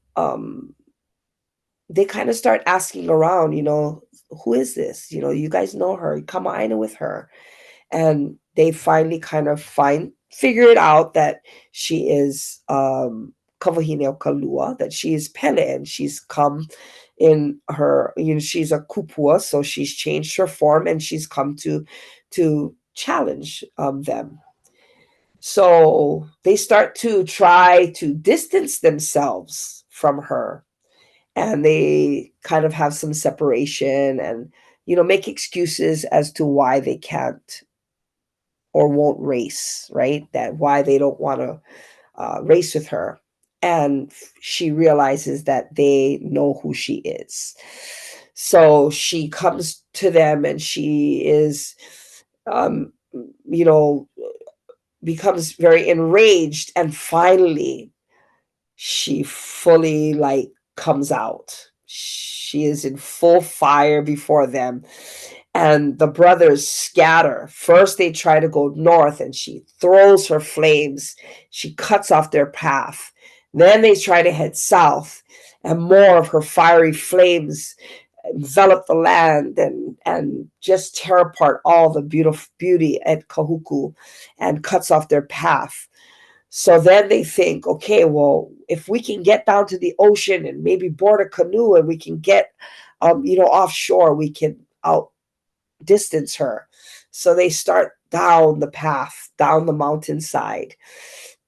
they kind of start asking around, who is this? You guys know her. Come on with her. And they finally kind of figure it out that she is Kawahine o Kalua, that she is Pele, and she's come in her, she's a kupua, so she's changed her form and she's come to challenge them. So they start to try to distance themselves from her, and they kind of have some separation and, make excuses as to why they can't or won't race, right? That why they don't want to race with her. And she realizes that they know who she is. So she comes to them and she is, you know, becomes very enraged, and finally she fully comes out. She is in full fire before them, and the brothers scatter. First they try to go north and she throws her flames, she cuts off their path. Then they try to head south, and more of her fiery flames envelop the land and just tear apart all the beauty at Kahuku and cuts off their path. So then they think, okay, well, if we can get down to the ocean and maybe board a canoe and we can get, offshore, we can outdistance her. So they start down the path, down the mountainside.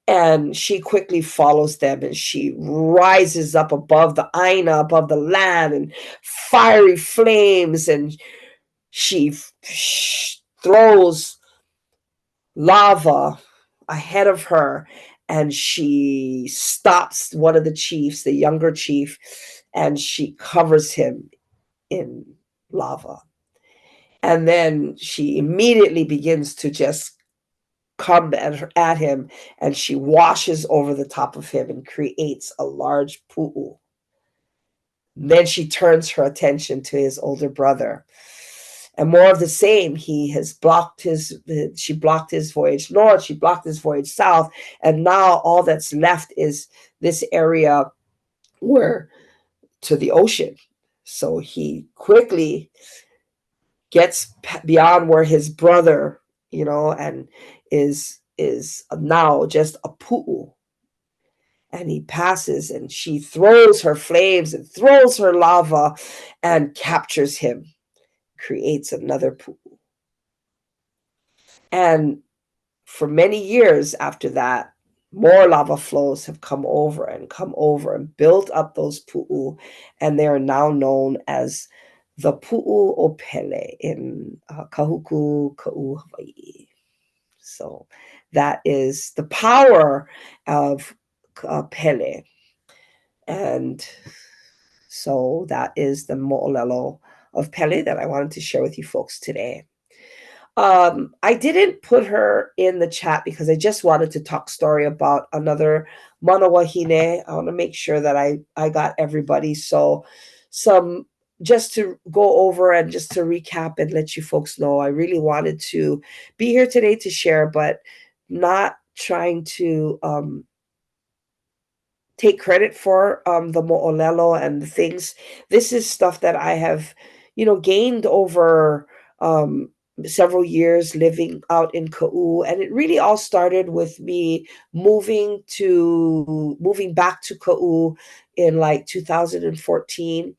And she quickly follows them and she rises up above the Aina, above the land, and fiery flames. And she throws lava ahead of her and she stops one of the chiefs, the younger chief, and she covers him in lava. And then she immediately begins to just come at him, and she washes over the top of him and creates a large pu'u. Then she turns her attention to his older brother. And more of the same. She blocked his voyage north, she blocked his voyage south, and now all that's left is this area where to the ocean. So he quickly gets beyond where his brother, and is now just a pu'u. And he passes and she throws her flames and throws her lava and captures him, creates another pu'u. And for many years after that, more lava flows have come over and built up those pu'u, and they are now known as the pu'u o Pele in Kahuku, Kaʻū, Hawaiʻi. So that is the power of Pele. And so that is the mo'olelo of Pele that I wanted to share with you folks today. I didn't put her in the chat because I just wanted to talk story about another mana wahine. I want to make sure that I got everybody. So just to go over and just to recap and let you folks know, I really wanted to be here today to share, but not trying to take credit for the mo'olelo and the things. This is stuff that I have, gained over several years living out in Kaʻū, and it really all started with me moving back to Kaʻū in like 2014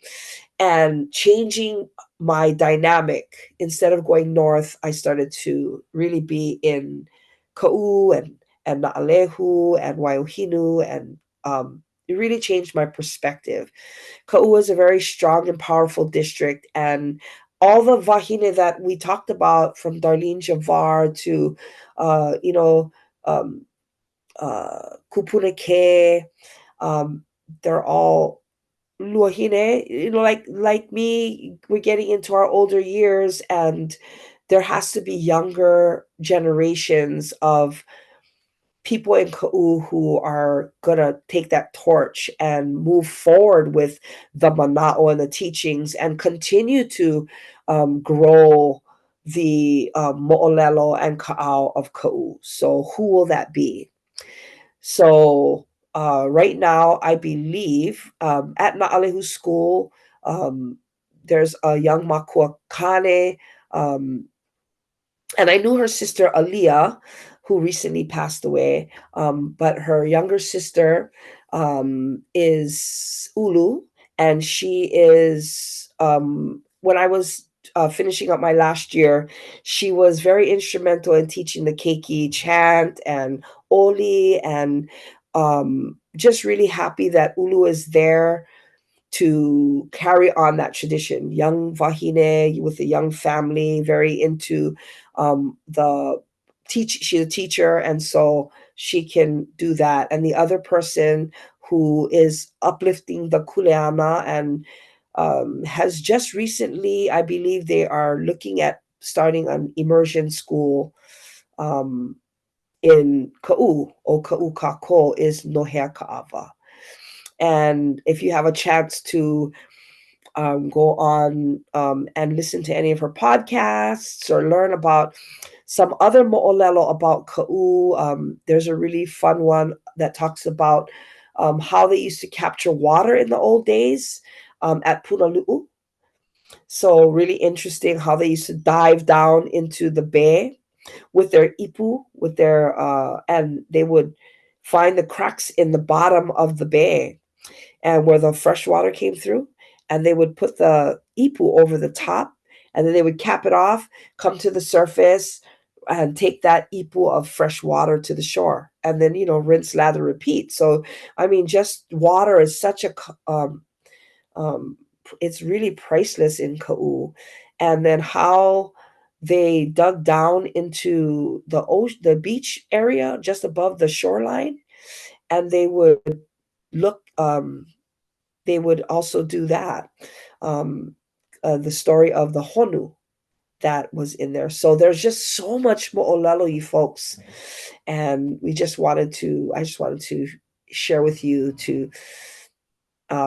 and changing my dynamic. Instead of going north, I started to really be in Kaʻū and Naʻalehu and Waiōhinu, and it really changed my perspective. Kaʻū is a very strong and powerful district, and all the wahine that we talked about, from Darlene Javar to, Kupunake, they're all luahine, like me. We're getting into our older years, and there has to be younger generations of people in Kaʻū who are going to take that torch and move forward with the mana'o and the teachings and continue to grow the mo'olelo and ka'au of Kaʻū. So who will that be? So right now, I believe at Naʻalehu School, there's a young makua kane, and I knew her sister Aliyah, who recently passed away, but her younger sister is Ulu, and she is, when I was finishing up my last year, she was very instrumental in teaching the keiki chant and oli, and just really happy that Ulu is there to carry on that tradition. Young wahine with a young family, very into she's a teacher, and so she can do that. And the other person who is uplifting the kuleana and has just recently, I believe they are looking at starting an immersion school in Kaʻū, o Kaʻū Kako, is Nohea Ka'ava. And if you have a chance to go on and listen to any of her podcasts or learn about some other mo'olelo about Kaʻū, there's a really fun one that talks about how they used to capture water in the old days at Punalu'u. So really interesting how they used to dive down into the bay with their ipu, with their and they would find the cracks in the bottom of the bay and where the fresh water came through, and they would put the ipu over the top, and then they would cap it off, come to the surface, and take that ipu of fresh water to the shore, and then rinse, lather, repeat. So, I mean, just water is such a um, it's really priceless in Kaʻū. And then how they dug down into the ocean, the beach area just above the shoreline, and they would look. They would also do that. Um, the story of the honu that was in there. So there's just so much mo'olelo, you folks, and I just wanted to share with you to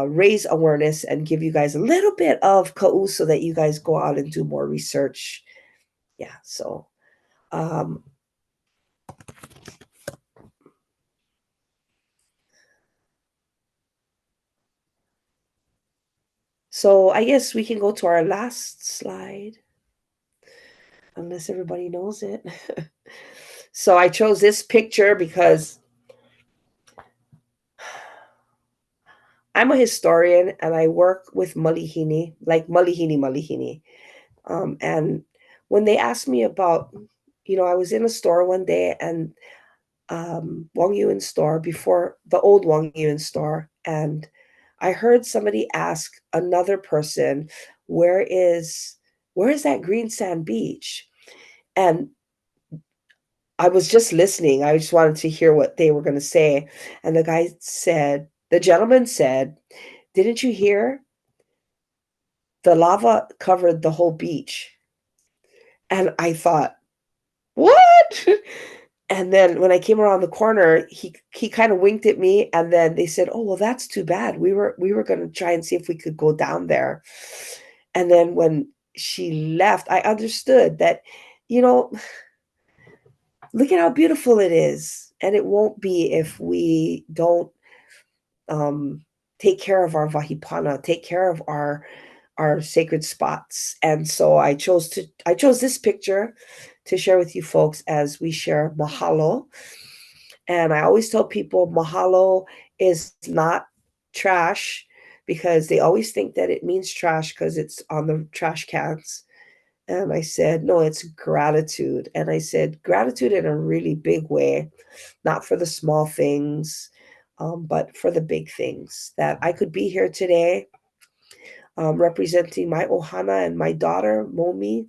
raise awareness and give you guys a little bit of Kaʻū so that you guys go out and do more research. Yeah, um, so I guess we can go to our last slide, unless everybody knows it. So I chose this picture because I'm a historian and I work with malihini, like malihini. And when they asked me about, I was in a store one day and Wang Yuan store before the old Wang Yuan store, and I heard somebody ask another person, "Where is that green sand beach?" And I was just listening. I just wanted to hear what they were going to say. And the gentleman said, "Didn't you hear? The lava covered the whole beach." And I thought, "What?" And then when I came around the corner, he kind of winked at me, and then they said, "Oh, well, that's too bad. We were going to try and see if we could go down there." And then when she left, I understood that, you know, look at how beautiful it is, and it won't be if we don't um, take care of our vahipana, take care of our sacred spots. And so I chose this picture to share with you folks as we share mahalo. And I always tell people mahalo is not trash, because they always think that it means trash because it's on the trash cans. And I said, no, it's gratitude. And I said, gratitude in a really big way, not for the small things, but for the big things. That I could be here today representing my ohana and my daughter, Momi,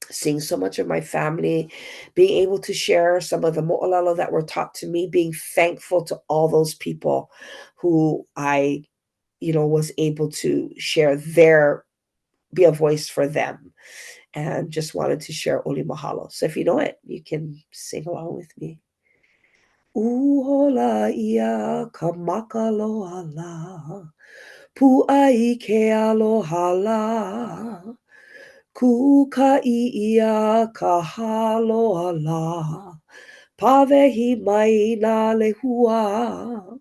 seeing so much of my family, being able to share some of the mo'olelo that were taught to me, being thankful to all those people who I, was able to be a voice for them, and just wanted to share Oli Mahalo. So if you know it, you can sing along with me. Uhola ia ka makaloa la, pu'ai ke aloha la, kuka'i ia ka haloa la, pawehi mai nā lehua,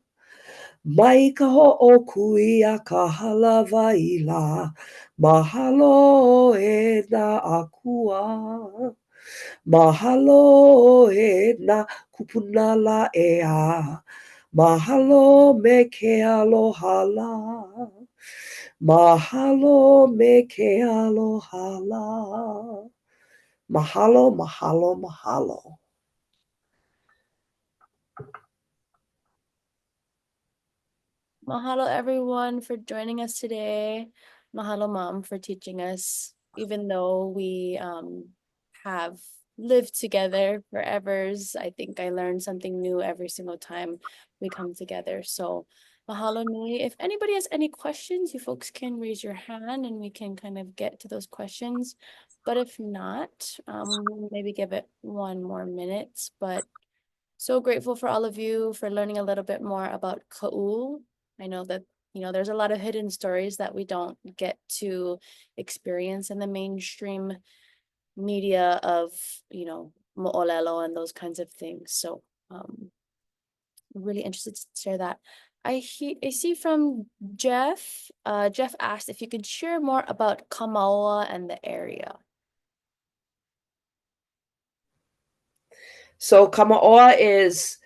mai ka ho'okui a ka halawai la, mahalo e nā akua. Mahalo e nā kupuna la e a. Mahalo me ke aloha la. Mahalo me ke aloha la. Mahalo, mahalo, mahalo. Mahalo everyone for joining us today. Mahalo Mom for teaching us, even though we have lived together forevers. I think I learned something new every single time we come together. So mahalo nui. If anybody has any questions, you folks can raise your hand and we can kind of get to those questions. But if not, we'll maybe give it one more minute. But so grateful for all of you for learning a little bit more about Kaʻū. I know that, there's a lot of hidden stories that we don't get to experience in the mainstream media of, mo'olelo and those kinds of things. So really interested to share that. I see from Jeff. Jeff asked if you could share more about Kamaoa and the area. So Kamaoa is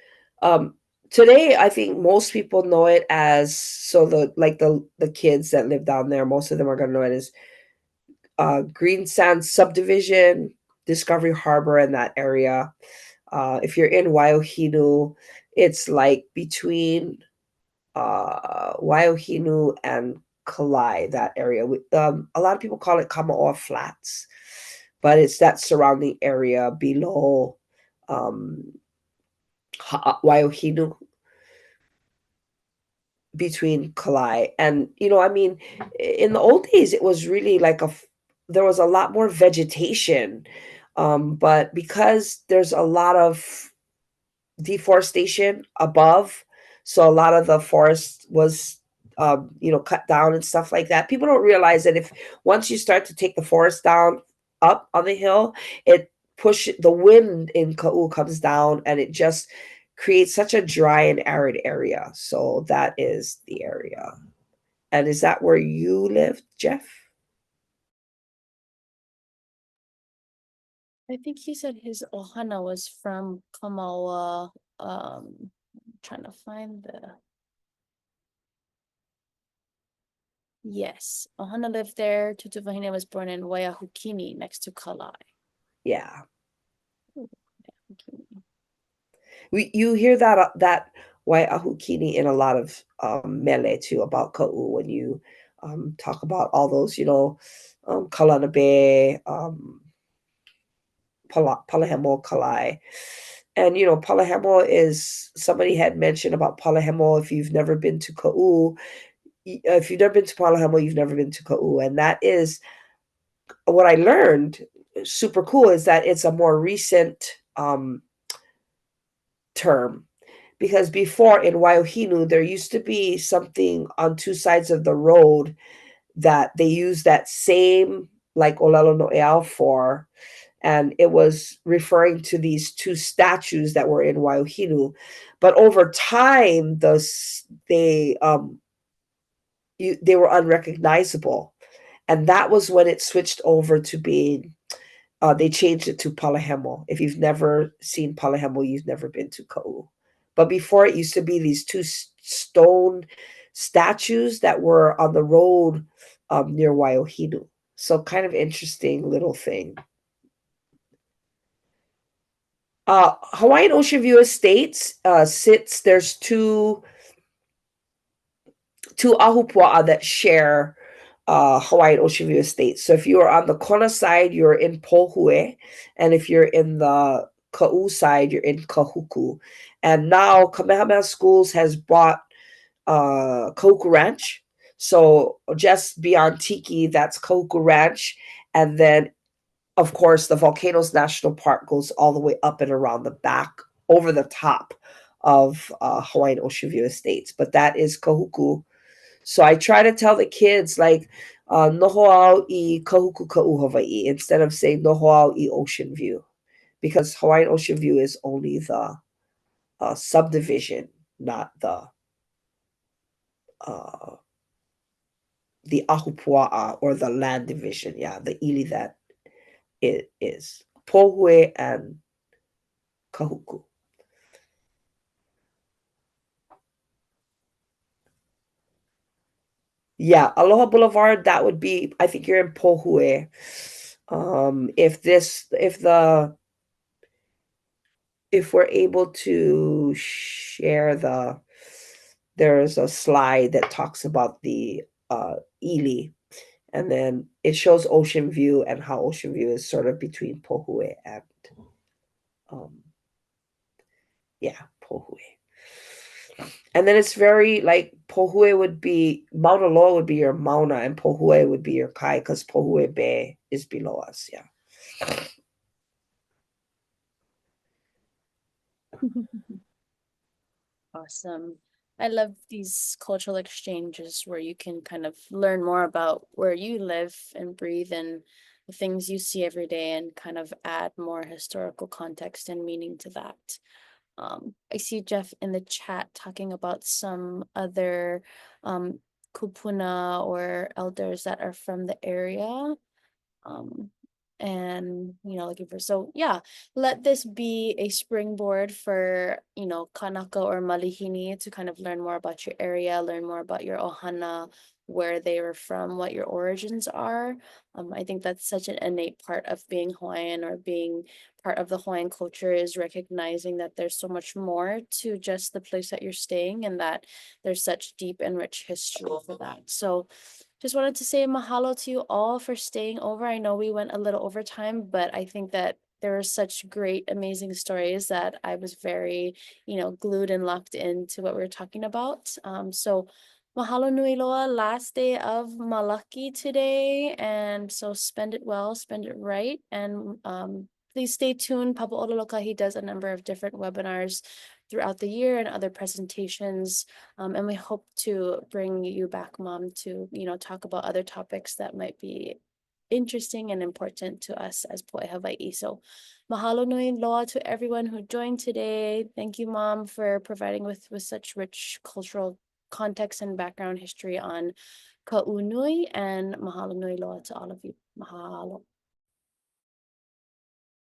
today I think most people know it as the kids that live down there, most of them are gonna know it as Green Sand Subdivision, Discovery Harbor in that area. If you're in Wahine, it's like between Wahine and Kalai, that area. A lot of people call it Kamaoa Flats, but it's that surrounding area below Wahine, between Kalai. And, I mean, in the old days, it was really like there was a lot more vegetation. But because there's a lot of deforestation above, so a lot of the forest was cut down and stuff like that. People don't realize that if once you start to take the forest down up on the hill, it the wind in Kaʻū comes down and it just creates such a dry and arid area. So that is the area. And is that where you live, Jeff? I think he said his ohana was from Kamaoa. Trying to find the. Yes, ohana lived there. Tutu Wahine was born in Waiahukini next to Kalai. Yeah. Ooh, Waiahukini. You hear that Waiahukini in a lot of mele too about Kaʻū when you talk about all those, Kalanabe, Palahemo, Kalai. And, Palahemo is, somebody had mentioned about Palahemo, if you've never been to Kaʻū, if you've never been to Palahemo, you've never been to Kaʻū. And that is what I learned, super cool, is that it's a more recent term. Because before in Waiahine, there used to be something on two sides of the road that they used that same, like Olelo No'eau for, and it was referring to these two statues that were in Waiahine. But over time, they were unrecognizable, and that was when it switched over to being. They changed it to Palahemo. If you've never seen Palahemo, you've never been to Kaʻū. But before, it used to be these two stone statues that were on the road near Waiahine. So kind of interesting little thing. Hawaiian Ocean View Estates there's two ahupua'a that share Hawaiian Ocean View Estates. So if you are on the Kona side, you're in Pohue, and if you're in the Kaʻū side, you're in Kahuku. And now Kamehameha Schools has bought Kahuku Ranch. So just beyond Tiki, that's Kahuku Ranch. And then, of course, the Volcanoes National Park goes all the way up and around the back, over the top of Hawaiian Ocean View Estates. But that is Kahuku. So I try to tell the kids, like, noho au I kahuku ka'u Hawaii, instead of saying noho au I Ocean View, because Hawaiian Ocean View is only the subdivision, not the ahupua'a or the land division. Yeah, the ili that it is. Pohue and Kahuku. Yeah, Aloha Boulevard, that would be, I think you're in Pohue. If we're able to share there's a slide that talks about the ili, and then it shows Ocean View and how Ocean View is sort of between Pohue and Pohue. And then it's very like Pohue would be, Mauna Loa would be your Mauna, and Pohue would be your Kai, because Pohue Bay is below us. Yeah. Awesome. I love these cultural exchanges where you can kind of learn more about where you live and breathe and the things you see every day and kind of add more historical context and meaning to that. I see Jeff in the chat talking about some other kupuna or elders that are from the area. Um, and looking for, so yeah, let this be a springboard for kanaka or malihini to kind of learn more about your area, learn more about your ohana, where they were from, what your origins are. I think that's such an innate part of being Hawaiian or being part of the Hawaiian culture, is recognizing that there's so much more to just the place that you're staying, and that there's such deep and rich history for that. So just wanted to say mahalo to you all for staying over. I know we went a little over time, but I think that there were such great, amazing stories that I was very, glued and locked into what we were talking about. So mahalo nui loa, last day of Malaki today. And so spend it well, spend it right. And please stay tuned. Papa Ololokahi does a number of different webinars throughout the year and other presentations. And we hope to bring you back, Mom, to, talk about other topics that might be interesting and important to us as Poʻe Hawaiʻi. So mahalo nui loa to everyone who joined today. Thank you, Mom, for providing with such rich cultural context and background history on Kaʻū Nui, and mahalo nui loa to all of you. Mahalo.